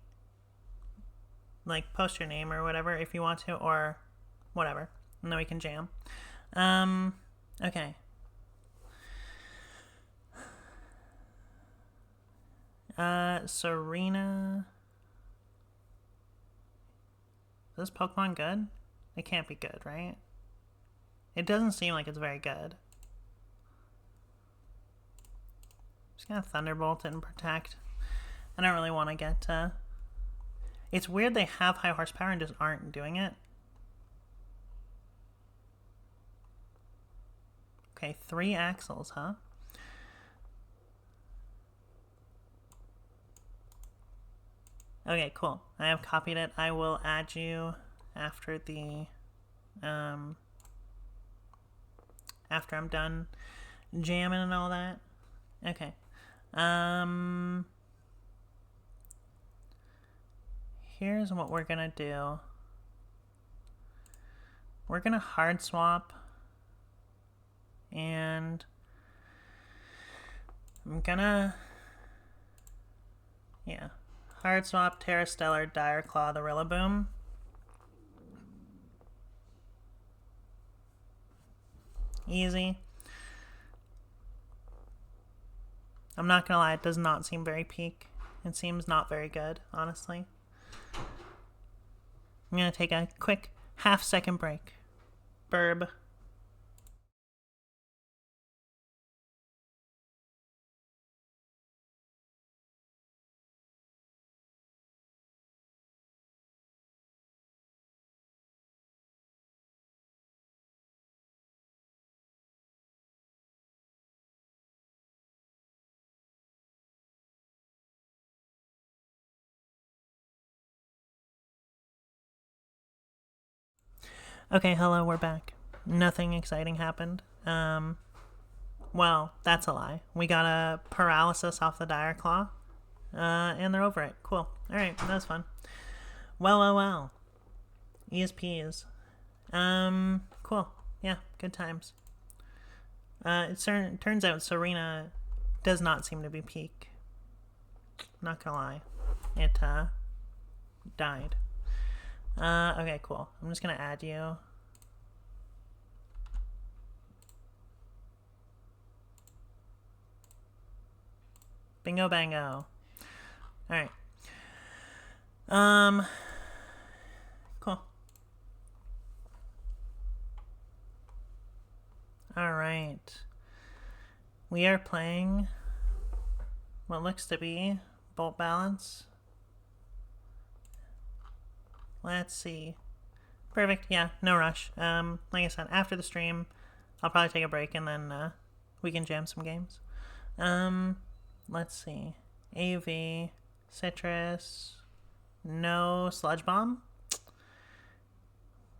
like, post your name or whatever if you want to, or whatever, and then we can jam. Okay. Serena... Is this Pokemon good? It can't be good, right? It doesn't seem like it's very good. Just gonna Thunderbolt and Protect. I don't really want to get, It's weird they have high horsepower and just aren't doing it. Okay, 3 axles, huh? Okay, cool. I have copied it. I will add you after the, after I'm done jamming and all that. Okay. Here's what we're gonna do. We're gonna hard swap, and I'm gonna, yeah. Hard swap, Terrastellar, Dire Claw, the Rillaboom. Easy. I'm not gonna lie, it does not seem very peak. It seems not very good, honestly. I'm gonna take a quick half-second break. Burb. Okay, hello, we're back. Nothing exciting happened. Well, that's a lie. We got a paralysis off the Dire Claw. And they're over it. Cool. Alright, that was fun. Well. ESPs. Cool. Yeah, good times. It turns out Serena does not seem to be peak. Not gonna lie. It, died. Okay, cool. I'm just gonna add you. Bingo bango. Alright. Cool. Alright. We are playing what looks to be Bolt Balance. Let's see. Perfect. Yeah, no rush. Like I said, after the stream, I'll probably take a break and then we can jam some games. Let's see. AV, Citrus, no Sludge Bomb.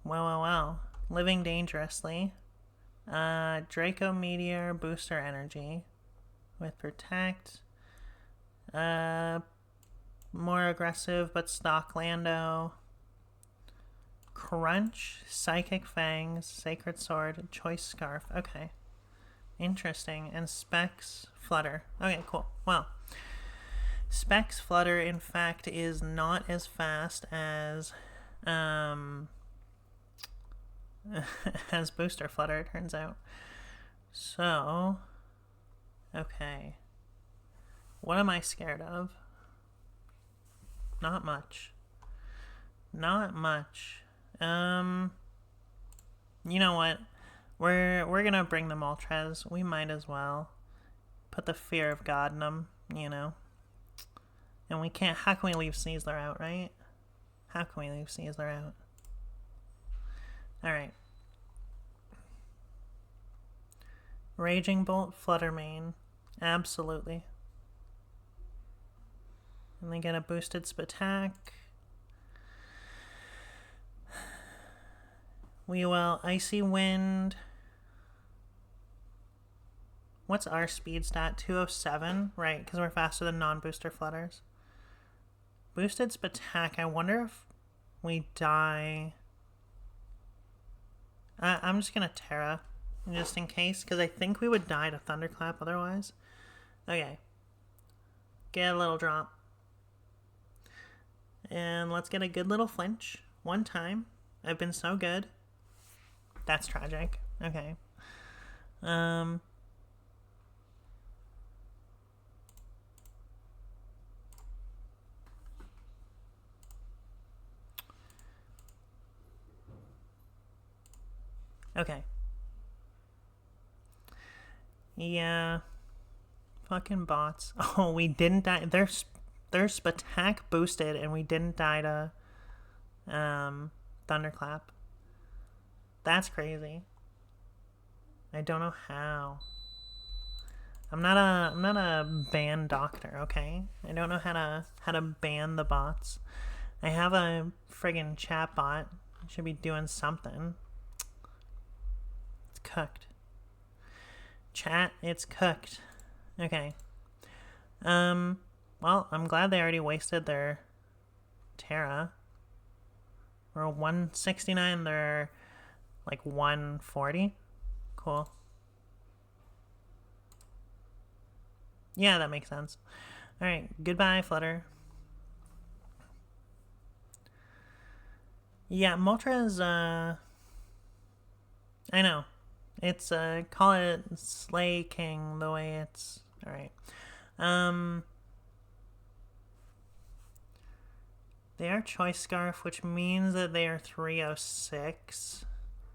Well. Living Dangerously. Draco Meteor, Booster Energy with Protect. More aggressive but stock Lando. Crunch, Psychic Fangs, Sacred Sword, Choice Scarf. Okay. Interesting. And Specs, Flutter. Okay, cool. Well, Specs Flutter, in fact, is not as fast as as Booster Flutter, it turns out. So, okay. What am I scared of? Not much. Not much. You know what? We're gonna bring the Moltres. We might as well put the fear of God in them, you know. And we can't. How can we leave Sneasler out, right? How can we leave Sneasler out? All right. Raging Bolt, Flutter Mane, absolutely. And they get a boosted Spatak. We will Icy Wind. What's our speed stat? 207? Right, because we're faster than non-booster Flutters. Boosted Spatak. I wonder if we die. I'm just going to Terra, just in case, because I think we would die to Thunderclap otherwise. Okay. Get a little drop. And let's get a good little flinch. One time. I've been so good. That's tragic. Okay. Okay. Yeah. Fucking bots. Oh, we didn't die. There's Spatak boosted and we didn't die to Thunderclap. That's crazy. I don't know how. I'm not a ban doctor, okay? I don't know how to ban the bots. I have a friggin' chat bot. I should be doing something. It's cooked. Chat, it's cooked. Okay. Well, I'm glad they already wasted their Terra. We're 169, they're like 140. Cool. Yeah, that makes sense. Alright, goodbye, Flutter. Yeah, Moltres, I know. It's, call it Slay King the way it's... Alright. They are Choice Scarf, which means that they are 306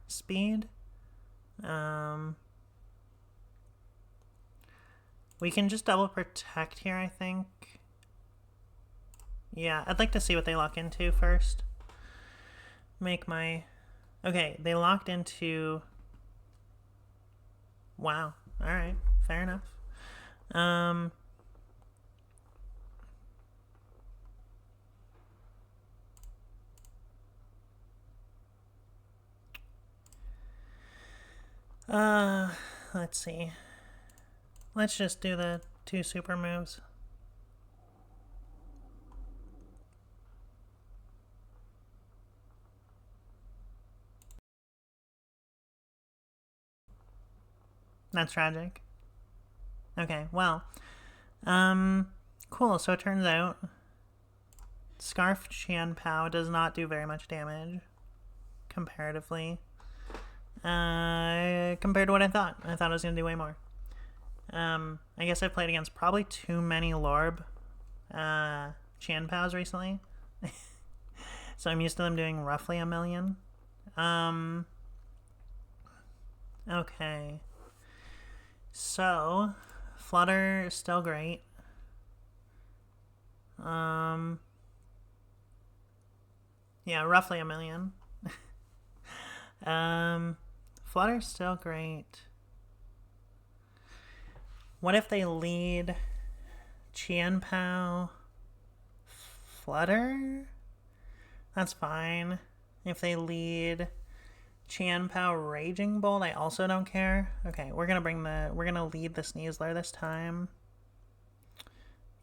speed. We can just double protect here, I think. Yeah, I'd like to see what they lock into first. Make my... Okay, they locked into... Wow. Alright, fair enough. Let's see. Let's just do the 2 super moves. That's tragic. Okay, well. Cool. So it turns out Scarf Qianpao does not do very much damage comparatively. Compared to what I thought. I thought it was going to do way more. I guess I've played against probably too many Lorb Qianpaos recently. So I'm used to them doing roughly 1 million. Okay. So, Flutter is still great. Yeah, roughly 1 million. Flutter's still great. What if they lead Qianpao Flutter? That's fine. If they lead Qianpao Raging Bolt, I also don't care. Okay, we're gonna lead the Sneasler this time.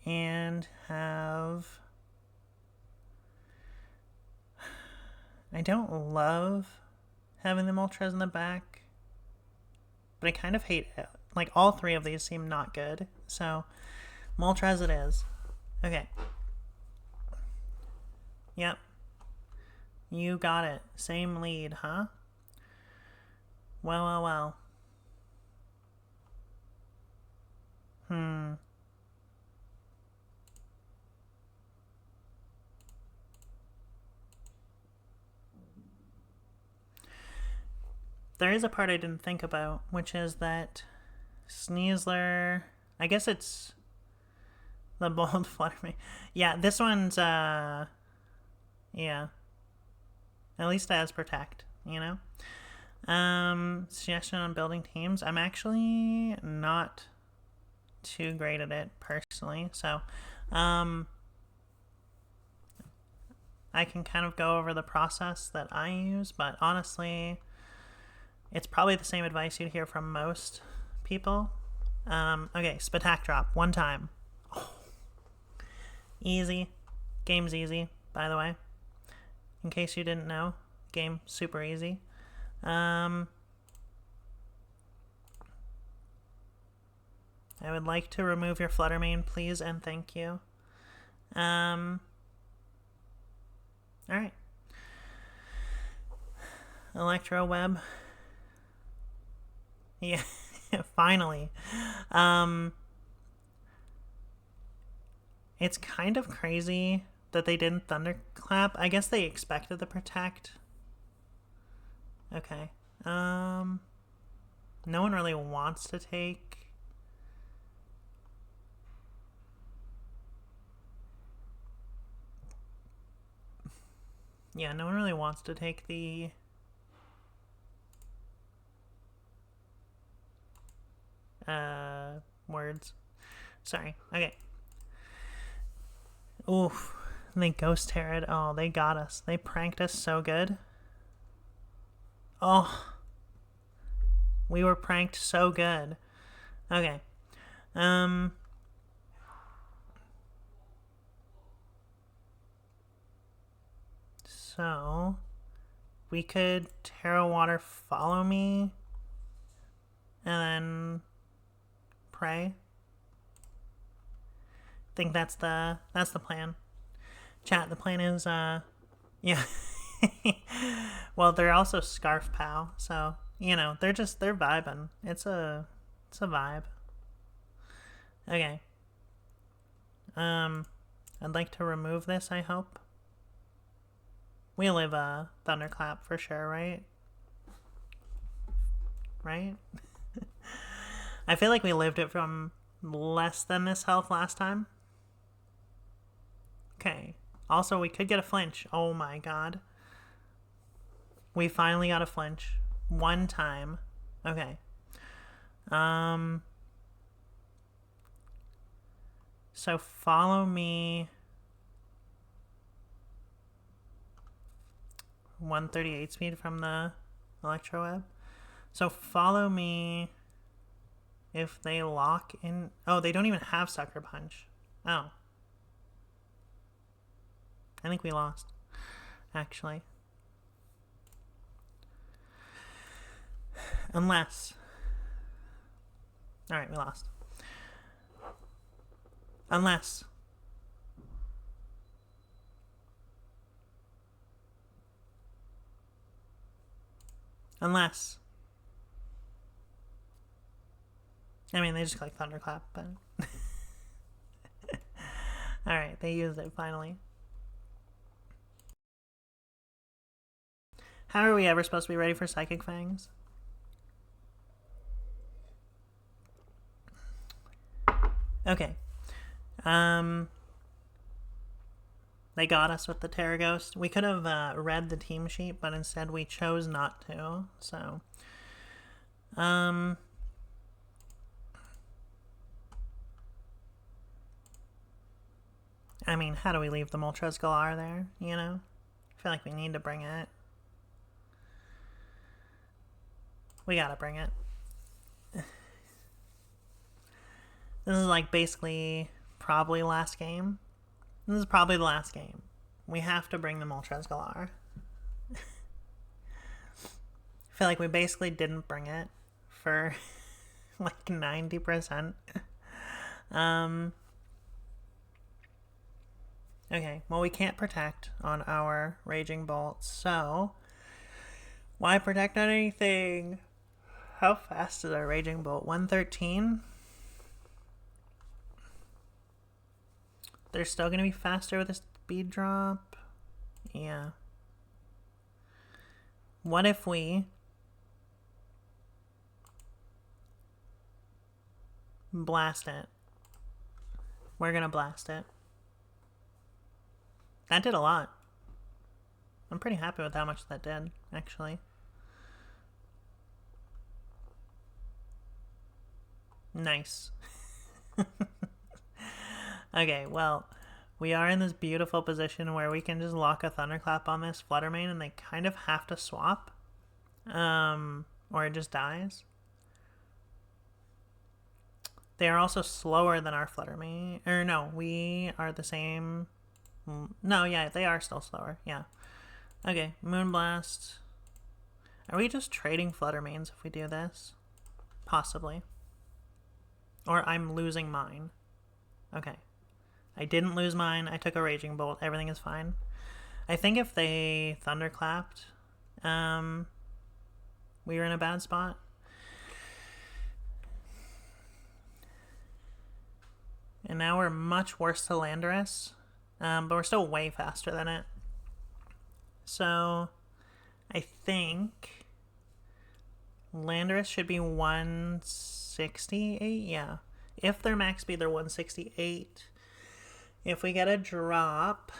And have... I don't love having the Moltres in the back, but I kind of hate it. Like, all three of these seem not good, so Moltres it is. Okay. Yep. You got it. Same lead, huh? Well. There is a part I didn't think about, which is that Sneasler... I guess it's the Bold Flutter. Yeah, this one's, yeah. At least it has Protect, you know? Suggestion on building teams. I'm actually not too great at it, personally, so, I can kind of go over the process that I use, but honestly... It's probably the same advice you'd hear from most people. Okay, Spatak drop. 1 time. Oh. Easy. Game's easy, by the way. In case you didn't know. Game super easy. I would like to remove your Flutter main, please, and thank you. Alright. Electro Web. Yeah, finally. It's kind of crazy that they didn't Thunderclap. I guess they expected the Protect. Okay. No one really wants to take... Yeah, no one really wants to take the... words. Sorry. Okay. Oof. They Ghost Herod. Oh, they got us. They pranked us so good. Oh. We were pranked so good. Okay. So we could Terra Water Follow Me and then pray. I think that's the plan. Chat, the plan is yeah. Well, they're also Scarf Pow, so you know, they're vibing. It's a vibe. Okay. I'd like to remove this, I hope. We live a Thunderclap for sure, right? Right? I feel like we lived it from less than this health last time. Okay. Also, we could get a flinch. Oh my god. We finally got a flinch. 1 time. Okay. So follow me. 138 speed from the Electro Web. So follow me if they lock in. Oh, they don't even have Sucker Punch. Oh. I think we lost, actually. Unless Alright, we lost. Unless... I mean, they just click Thunderclap, but... Alright, they used it finally. How are we ever supposed to be ready for Psychic Fangs? Okay. They got us with the Terra Ghost. We could have read the team sheet, but instead we chose not to, so... I mean, how do we leave the Moltres-Galar there, you know? I feel like we need to bring it. We gotta bring it. This is like basically probably last game. This is probably the last game. We have to bring the Moltres-Galar. I feel like we basically didn't bring it for like 90%. Okay, well we can't protect on our Raging Bolt, so why protect on anything? How fast is our Raging Bolt? 113? They're still going to be faster with a speed drop? Yeah. What if we blast it? We're going to blast it. That did a lot. I'm pretty happy with how much that did, actually. Nice. Okay, well, we are in this beautiful position where we can just lock a Thunderclap on this Fluttermane and they kind of have to swap. Or it just dies. They are also slower than our Fluttermane. Or no, we are the same. No, yeah, they are still slower. Yeah. Okay, Moonblast. Are we just trading Fluttermanes if we do this? Possibly. Or I'm losing mine. Okay. I didn't lose mine. I took a Raging Bolt. Everything is fine. I think if they Thunderclapped, we were in a bad spot. And now we're much worse to Landorus. But we're still way faster than it. So, I think Landorus should be 168? Yeah. If they're max speed, they're 168. If we get a drop,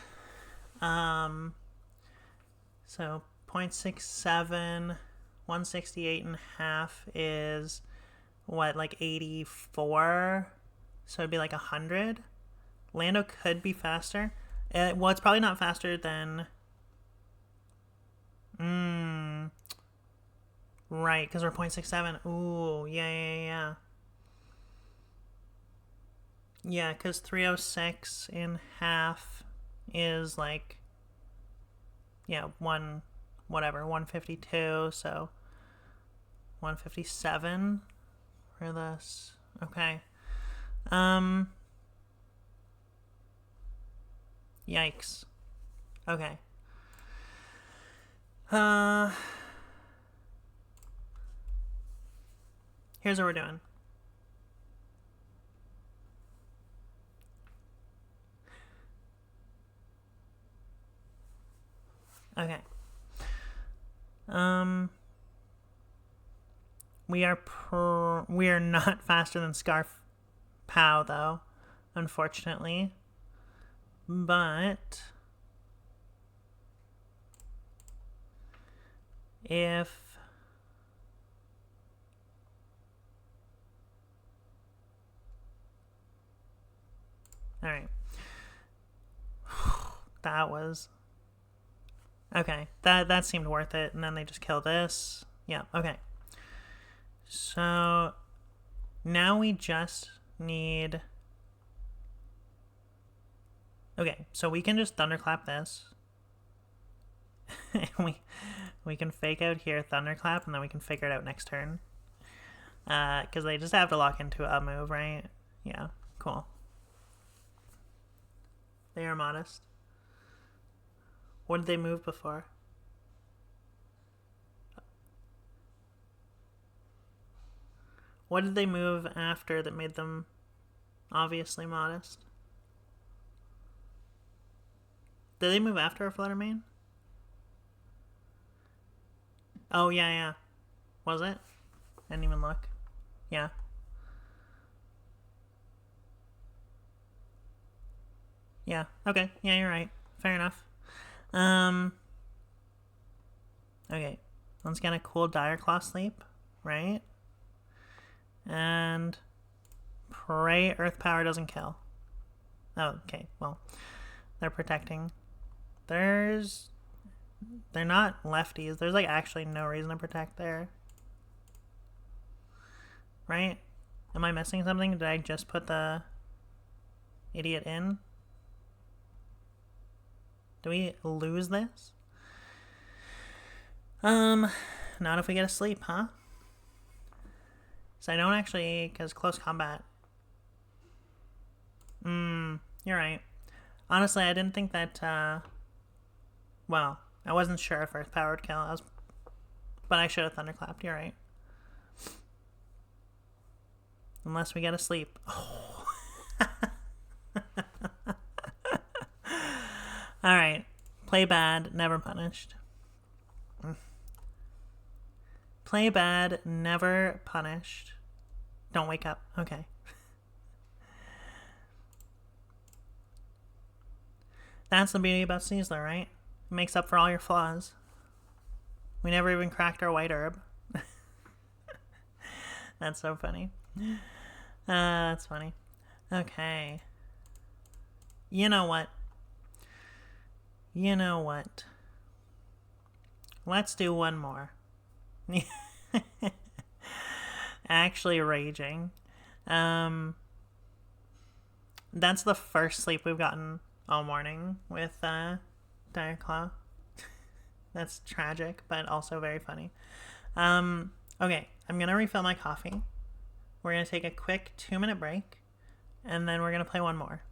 so 0.67, 168 and a half is, what, like 84? So it'd be like 100? Lando could be faster. Well, it's probably not faster than... Right, because we're 0.67. Ooh, yeah. Yeah, because 306 and half is like... Yeah, 152, so... 157 for this. Okay. Yikes. Okay. Here's what we're doing. Okay. We are not faster than Scarf Pow though, unfortunately. But if all right, that was okay. That seemed worth it, and then they just kill this. Yeah. Okay. So now we just need. Okay, so we can just Thunderclap this. And we can fake out here, Thunderclap, and then we can figure it out next turn. Because they just have to lock into a move, right? Yeah, cool. They are modest. What did they move before? What did they move after that made them obviously modest? Did they move after a Fluttermane? Oh, yeah. Was it? I didn't even look. Yeah. Yeah. Okay. Yeah, you're right. Fair enough. Okay. Let's get a cool Dire Claw sleep, right? And pray Earth Power doesn't kill. Oh, okay. Well, they're protecting. They're not lefties. There's like actually no reason to protect there. Right? Am I missing something? Did I just put the idiot in? Do we lose this? Not if we get a sleep, huh? So I don't actually, because close combat. You're right. Honestly, I didn't think that, well, I wasn't sure if Earth Power would kill. But I should have Thunderclapped, you're right. Unless we get a sleep. Oh. Alright. Play bad, never punished. Play bad, never punished. Don't wake up. Okay. That's the beauty about Sneasler, right? It makes up for all your flaws. We never even cracked our white herb. That's so funny. That's funny. Okay. You know what? Let's do one more. Actually raging. That's the first sleep we've gotten all morning with Dire Claw. That's tragic, but also very funny. Okay, I'm gonna refill my coffee. We're gonna take a quick 2-minute break, and then we're gonna play one more.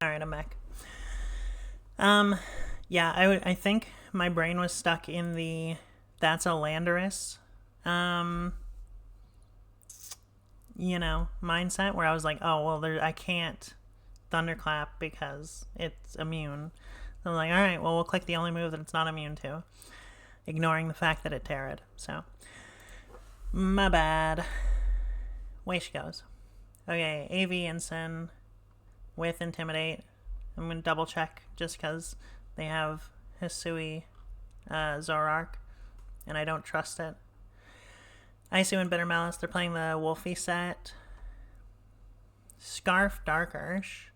All right, I'm back. Yeah, I think my brain was stuck in the that's a Landorus, mindset where I was like, oh well, I can't Thunderclap because it's immune. So I'm like, all right, well we'll click the only move that it's not immune to, ignoring the fact that it Terra'd. So my bad. Away she goes. Okay, AV Ensign with Intimidate. I'm going to double check just because they have Hisui Zoroark, and I don't trust it. Icy and Bitter Malice, they're playing the Wolfie set. Scarf Dark Ursh.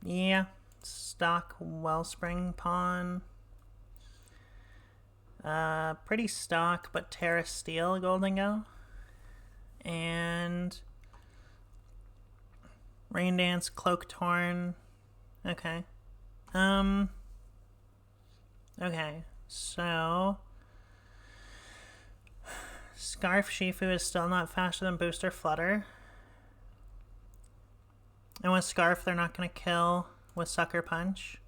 Yeah. Stock Wellspring Pawn. Pretty stock, but Terra Steel Golden Go. And Rain Dance, Cloak Torn. Okay. Okay, so Scarf Shifu is still not faster than Booster Flutter. And with Scarf, they're not going to kill with Sucker Punch.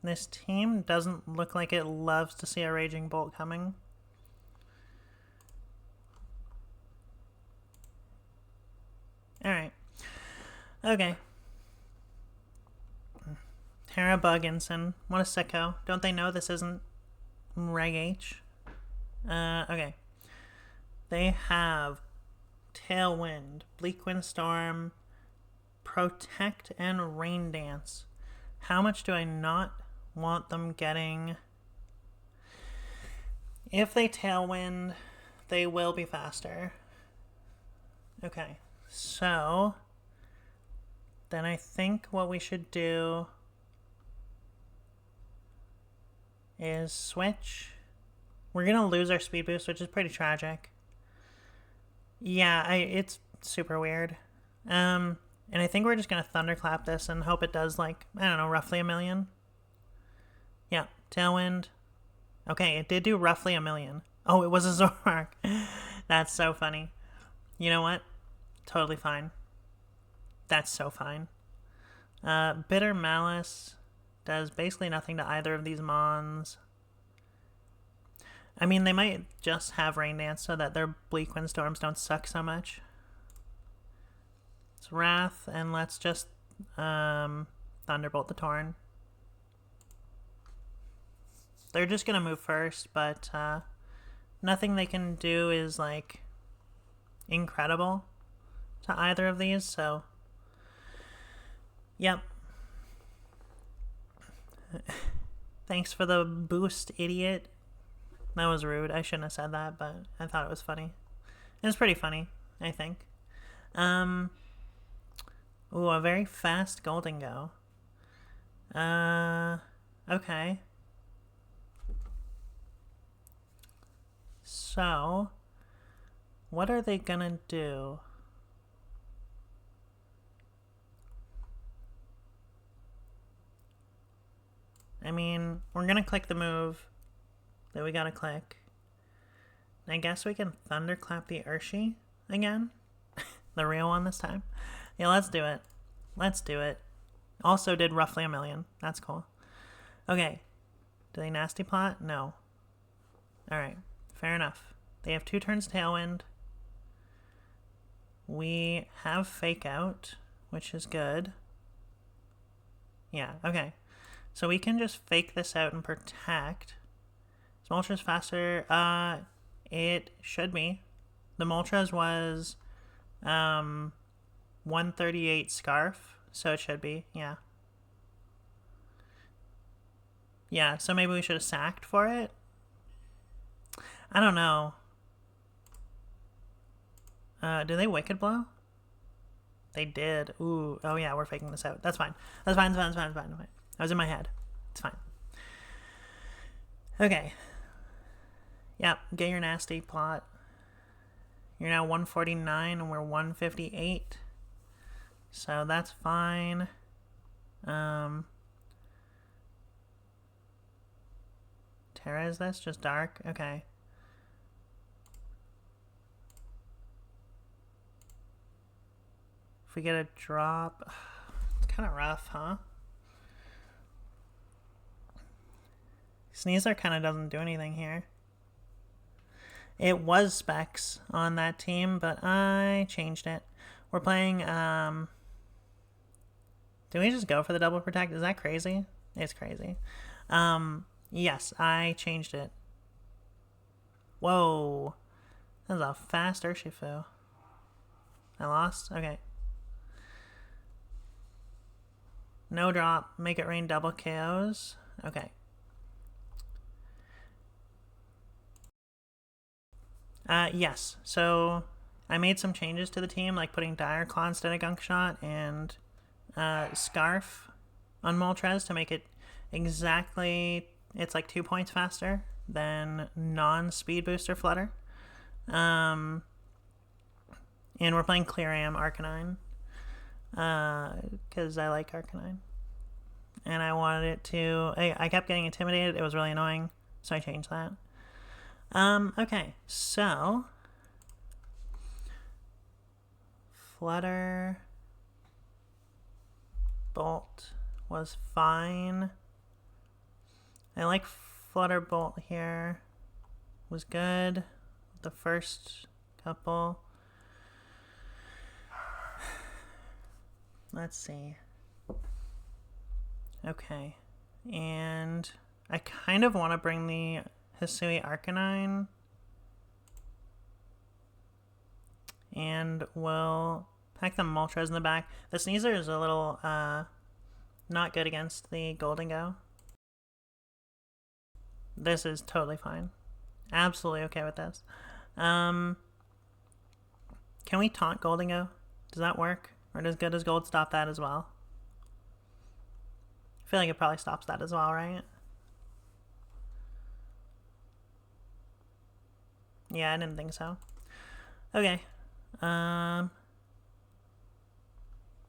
This team doesn't look like it loves to see a Raging Bolt coming. Alright. Okay. Terra Bugginson. What a sicko. Don't they know this isn't Reg H? Okay. They have Tailwind, Bleak Windstorm, Protect, and Rain Dance. How much do I not want them getting? If they Tailwind, they will be faster. Okay, so then I think what we should do is switch. We're gonna lose our speed boost, which is pretty tragic. Yeah, it's super weird. And I think we're just gonna thunderclap this and hope it does, like, I don't know, roughly 1,000,000. Yeah, Tailwind. Okay, it did do roughly 1,000,000. Oh, it was a Zoroark. That's so funny. You know what? Totally fine. That's so fine. Bitter Malice does basically nothing to either of these mons. I mean, they might just have Rain Dance so that their Bleak Windstorms don't suck so much. It's Wrath, and let's just Thunderbolt the Torn. They're just going to move first, but nothing they can do is, like, incredible to either of these, so yep. Thanks for the boost, idiot. That was rude. I shouldn't have said that, but I thought it was funny. It's pretty funny, I think. Ooh, a very fast Golden Go. Okay. So, what are they gonna do? I mean, we're gonna click the move that we gotta click. I guess we can thunderclap the Urshi again. The real one this time. Yeah, let's do it. Let's do it. Also did roughly 1,000,000. That's cool. Okay. Do they nasty plot? No. Alright. Fair enough. They have 2 turns Tailwind. We have Fake Out, which is good. Yeah, okay. So we can just fake this out and protect. Is Moltres faster? It should be. The Moltres was 138 Scarf, so it should be, yeah. Yeah, so maybe we should have sacked for it? I don't know. Do they Wicked Blow? They did. Ooh, oh yeah, we're faking this out. That's fine. That's fine, that's fine, that's fine, that's fine. I was in my head. It's fine. Okay. Yep, get your nasty plot. You're now 149 and we're 158. So that's fine. Terra, is this? Just dark? Okay. If we get a drop... It's kind of rough, huh? Sneasler kind of doesn't do anything here. It was Specs on that team, but I changed it. We're playing, do we just go for the double protect? Is that crazy? It's crazy. Yes, I changed it. Whoa. That was a fast Urshifu. I lost? Okay. No drop. Make it rain double KOs. Okay. Yes. So I made some changes to the team, like putting Dire Claw instead of Gunk Shot and Scarf on Moltres to make it exactly, it's like 2 points faster than non-speed booster Flutter. And we're playing Clearium Arcanine because I like Arcanine. And I wanted it to, I kept getting intimidated. It was really annoying, so I changed that. Okay, so Flutter Bolt was fine. I like Flutter Bolt here. Was good. The first couple. Let's see. Okay. And I kind of want to bring the Hisui Arcanine. And we'll pack the Moltres in the back. The Sneasler is a little not good against the Goldengo. This is totally fine. Absolutely okay with this. Can we taunt Goldengo? Does that work? Or does Good as Gold stop that as well? I feel like it probably stops that as well, right? Yeah, I didn't think so. Okay.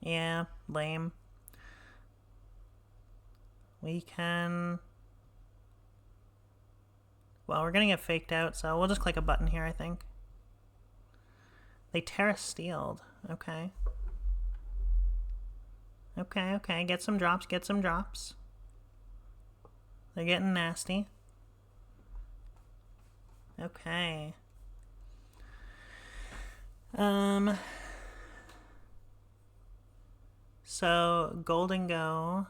Yeah, lame. We can... Well, we're gonna get faked out, so we'll just click a button here, I think. They Terra Steeled. Okay. Okay. Get some drops, get some drops. They're getting nasty. Okay. So Goldengo,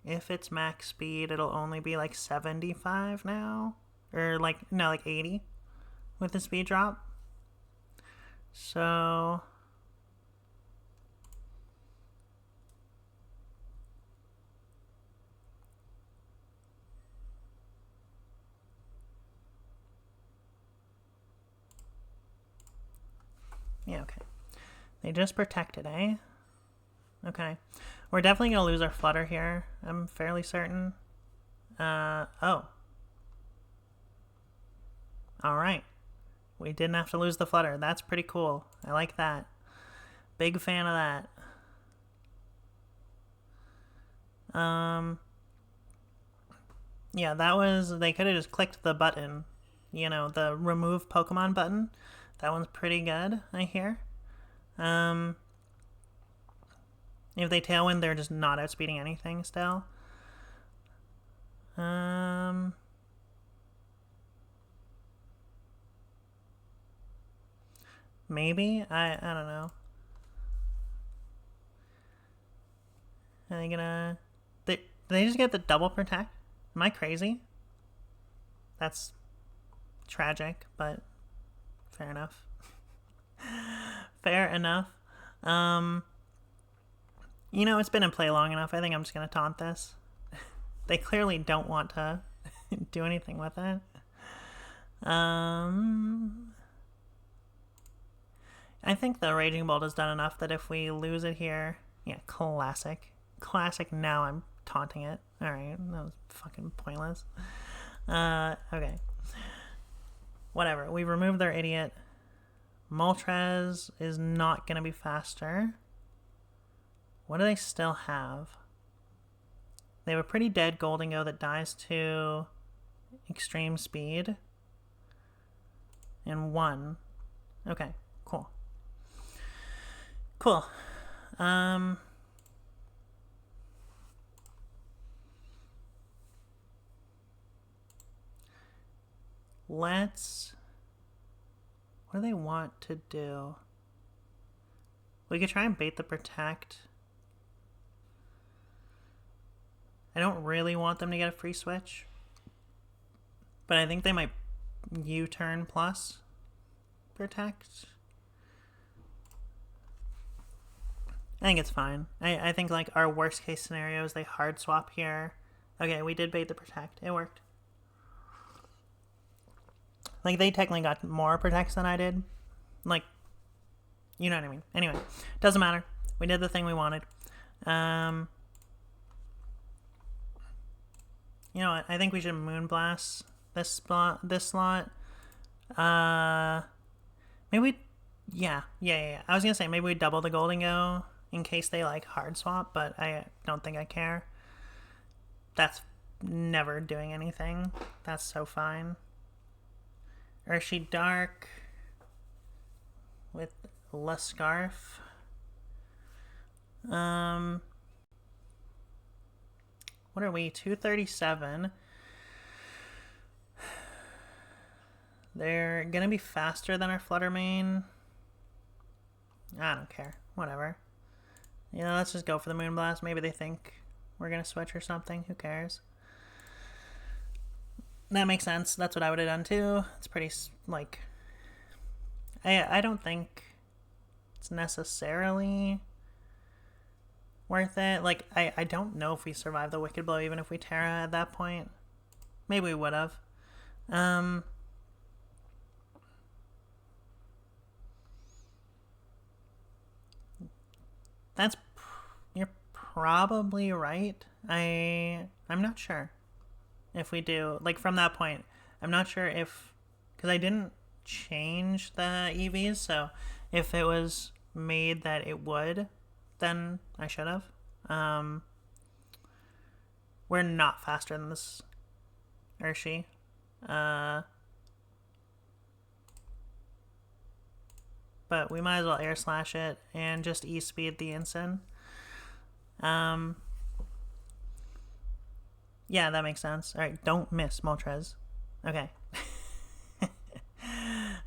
if it's max speed, it'll only be like 75 now. Or like, no, like 80 with the speed drop. So yeah, okay. They just protected, eh? Okay. We're definitely going to lose our Flutter here. I'm fairly certain. Oh. Alright. We didn't have to lose the Flutter. That's pretty cool. I like that. Big fan of that. Yeah, that was... They could have just clicked the button. You know, the remove Pokemon button. That one's pretty good, I hear. If they Tailwind, they're just not outspeeding anything still. Maybe? I don't know. Are they gonna... Did they just get the double protect? Am I crazy? That's tragic, but fair enough. Fair enough. You know, it's been in play long enough. I think I'm just gonna taunt this. They clearly don't want to do anything with it. I think the Raging Bolt has done enough that if we lose it here... Yeah, classic. Classic, now I'm taunting it. Alright, that was fucking pointless. Okay. Whatever, we removed their idiot. Moltres is not going to be faster. What do they still have? They have a pretty dead Goldengo that dies to extreme speed. And 1. Okay, cool. Cool. Let's... What do they want to do? We could try and bait the protect. I don't really want them to get a free switch. But I think they might U-turn plus protect. I think it's fine. I think like our worst case scenario is they hard swap here. Okay, we did bait the protect. It worked. Like, they technically got more protects than I did. Like, you know what I mean. Anyway, doesn't matter. We did the thing we wanted. You know what? I think we should Moonblast this slot. Maybe we... Yeah. I was going to say, maybe we double the Goldengo in case they, like, hard swap, but I don't think I care. That's never doing anything. That's so fine. Urshi Dark with Lascarf. What are we? 237. They're gonna be faster than our Flutter main. I don't care. Whatever. let's just go for the Moonblast. Maybe they think we're going to switch or something. Who cares? That makes sense. That's what I would have done too. It's pretty, like... I don't think it's necessarily worth it. Like, I don't know if we survive the Wicked Blow even if we Terra at that point. Maybe we would have. You're probably right. I'm not sure if we do. Like, from that point, I'm not sure if... Because I didn't change the EVs, so if it was made that it would, then I should have. We're not faster than this Urshi. But we might as well Air Slash it and just E-Speed the Ensign. Yeah, that makes sense. Alright, don't miss, Moltres. Okay.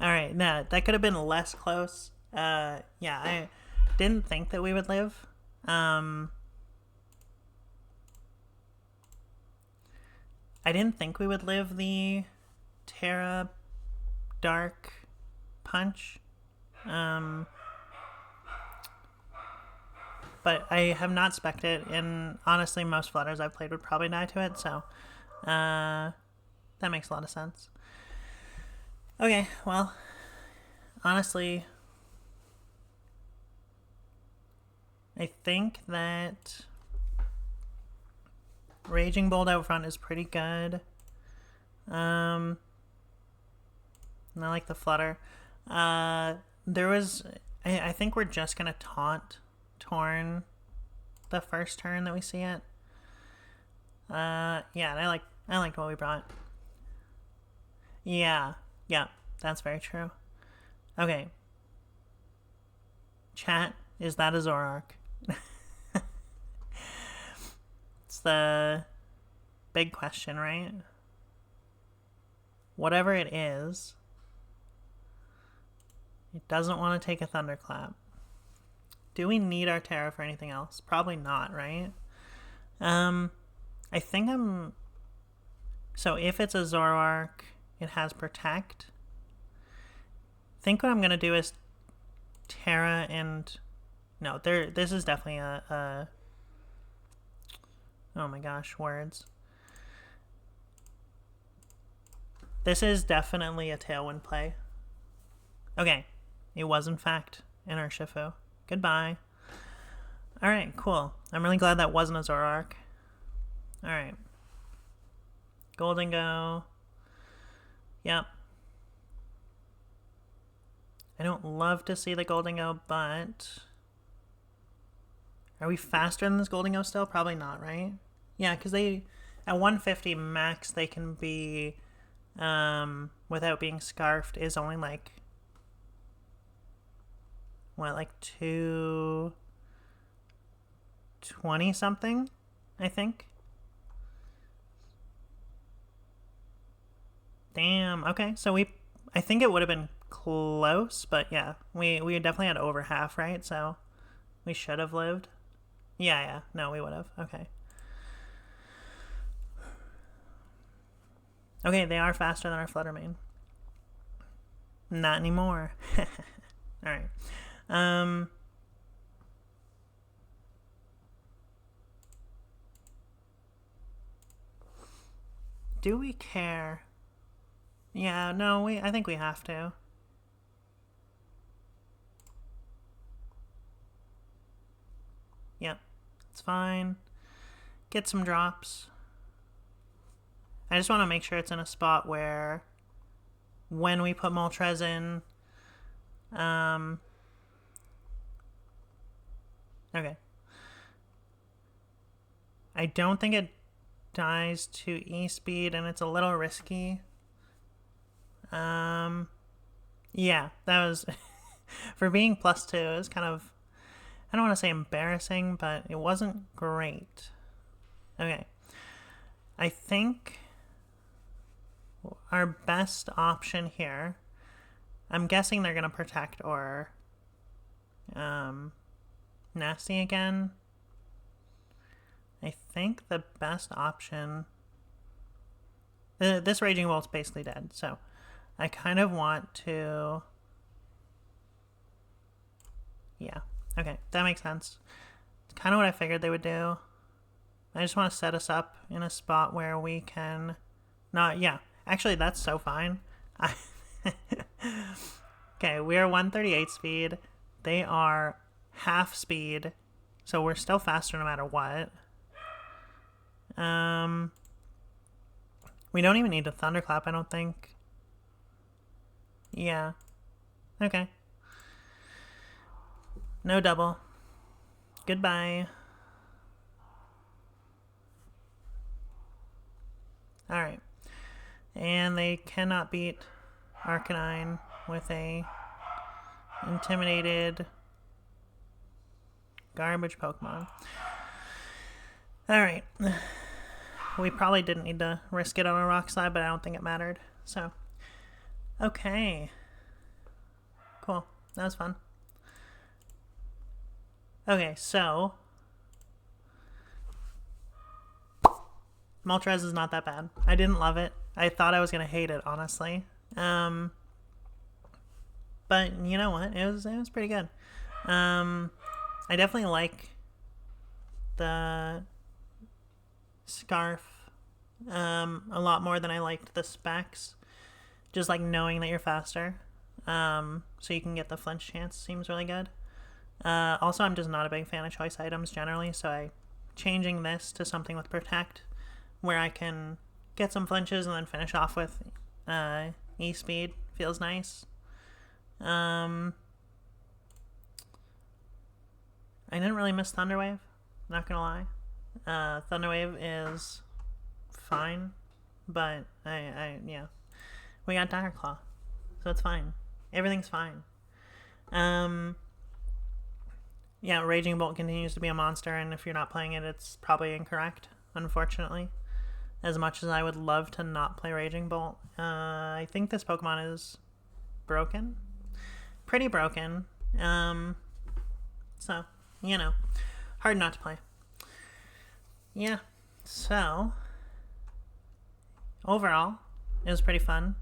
Alright, nah, that could have been less close. Yeah, I didn't think that we would live. I didn't think we would live the Terra Dark Punch. But I have not spec'd it, and honestly, most Flutters I've played would probably die to it, so that makes a lot of sense. Okay, well, honestly, I think that Raging Bolt out front is pretty good. And I like the Flutter. There was... I think we're just going to taunt Torn the first turn that we see it. Yeah, and I liked what we brought. Yeah, that's very true. Okay. Chat, is that a Zoroark? It's the big question, right? Whatever it is, it doesn't want to take a Thunderclap. Do we need our Terra for anything else? Probably not, right? I think I'm... So if it's a Zoroark, it has Protect. I think what I'm going to do is Terra and... No, this is definitely a... Oh my gosh, words. This is definitely a Tailwind play. Okay, it was in fact an Urshifu. Goodbye. Alright, cool. I'm really glad that wasn't a Zoroark. Alright. Golden Go. Yep. I don't love to see the Golden Go, but... Are we faster than this Golden Go still? Probably not, right? Yeah, because they... At 150 max, they can be... without being scarfed is only like... What, like 220 something, I think. Damn. Okay, so I think it would have been close, but yeah, we definitely had over half, right? So we should have lived. Yeah. No, we would have. Okay. Okay, they are faster than our Fluttermane. Not anymore. All right. Do we care? Yeah, no, I think we have to. Yep, it's fine. Get some drops. I just want to make sure it's in a spot where when we put Moltres in, okay. I don't think it dies to E-Speed, and it's a little risky. Yeah, that was... for being +2, it was kind of... I don't want to say embarrassing, but it wasn't great. Okay. I think our best option here... I'm guessing they're going to protect or... nasty again. I think the best option... This Raging Bolt's basically dead, so I kind of want to... Yeah, okay, that makes sense. It's kind of what I figured they would do. I just want to set us up in a spot where we can not... Yeah, actually, that's so fine. Okay, we are 138 speed. They are half speed, so we're still faster no matter what. We don't even need a Thunderclap, I don't think. Yeah. Okay. No double. Goodbye. Alright. And they cannot beat Arcanine with a intimidated garbage Pokemon. Alright. We probably didn't need to risk it on a Rock Slide, but I don't think it mattered. So, okay. Cool. That was fun. Okay, so... Moltres is not that bad. I didn't love it. I thought I was going to hate it, honestly. But you know what? It was pretty good. I definitely like the Scarf a lot more than I liked the Specs. Just like knowing that you're faster. So you can get the flinch chance seems really good. Also, I'm just not a big fan of choice items generally, so changing this to something with Protect, where I can get some flinches and then finish off with E-Speed feels nice. I didn't really miss Thunderwave, not gonna lie. Thunderwave is fine, but yeah. We got Dire Claw, so it's fine. Everything's fine. Yeah, Raging Bolt continues to be a monster, and if you're not playing it, it's probably incorrect, unfortunately. As much as I would love to not play Raging Bolt, I think this Pokemon is broken. Pretty broken. So, you know, hard not to play. Yeah, so, overall, it was pretty fun.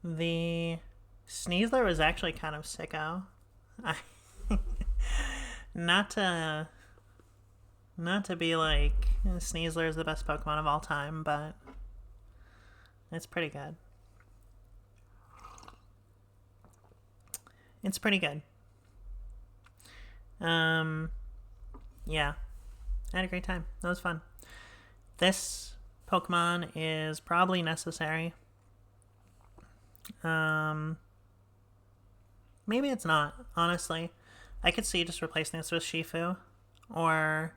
The Sneasler was actually kind of sicko. Not to be like Sneasler is the best Pokemon of all time, but it's pretty good. It's pretty good. Yeah. I had a great time. That was fun. This Pokemon is probably necessary. Maybe it's not, honestly. I could see just replacing this with Shifu, or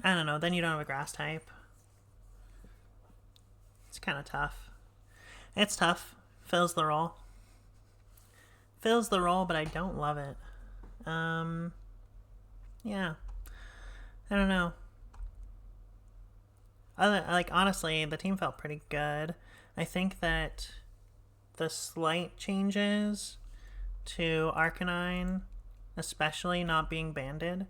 I don't know, then you don't have a grass type. It's kind of tough. It's tough. Fills the role. Fills the role, but I don't love it. Yeah. I don't know. Honestly, the team felt pretty good. I think that the slight changes to Arcanine, especially not being banded,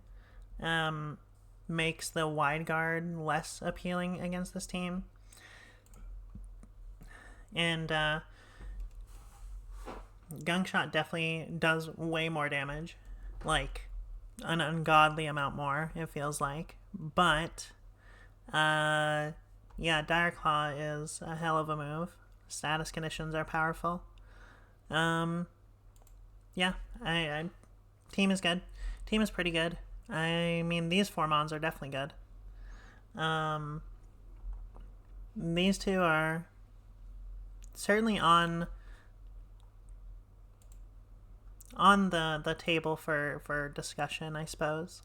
makes the wide guard less appealing against this team. And Gunk Shot definitely does way more damage. Like, an ungodly amount more, it feels like. But, yeah, Dire Claw is a hell of a move. Status conditions are powerful. Yeah, team is good. Team is pretty good. I mean, these four mons are definitely good. These two are certainly on the table for discussion, I suppose.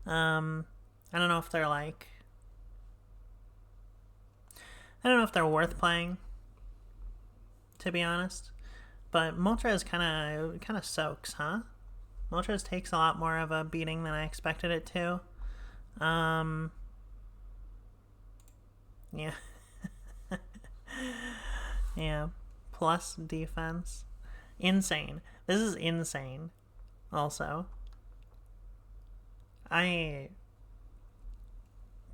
I don't know if they're like... I don't know if they're worth playing, to be honest. But Moltres kind of soaks, huh? Moltres takes a lot more of a beating than I expected it to. Yeah. Yeah. Plus defense. Insane. This is insane. Also, I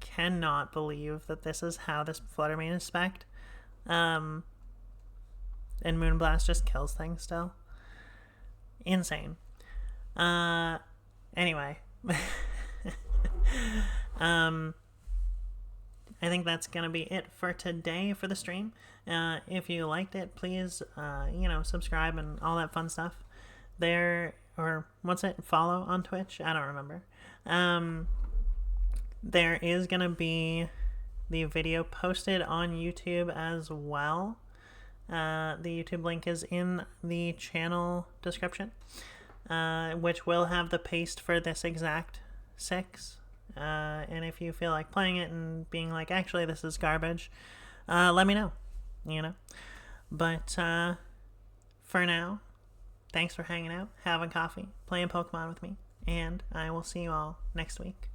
cannot believe that this is how this Fluttermane is spec'd. And Moonblast just kills things still. Insane. Anyway. I think that's going to be it for today for the stream. If you liked it, please, subscribe and all that fun stuff. Follow on Twitch? I don't remember. There is going to be the video posted on YouTube as well. The YouTube link is in the channel description, which will have the paste for this exact 6. And if you feel like playing it and being like, actually, this is garbage, let me know, But for now, thanks for hanging out, having coffee, playing Pokemon with me, and I will see you all next week.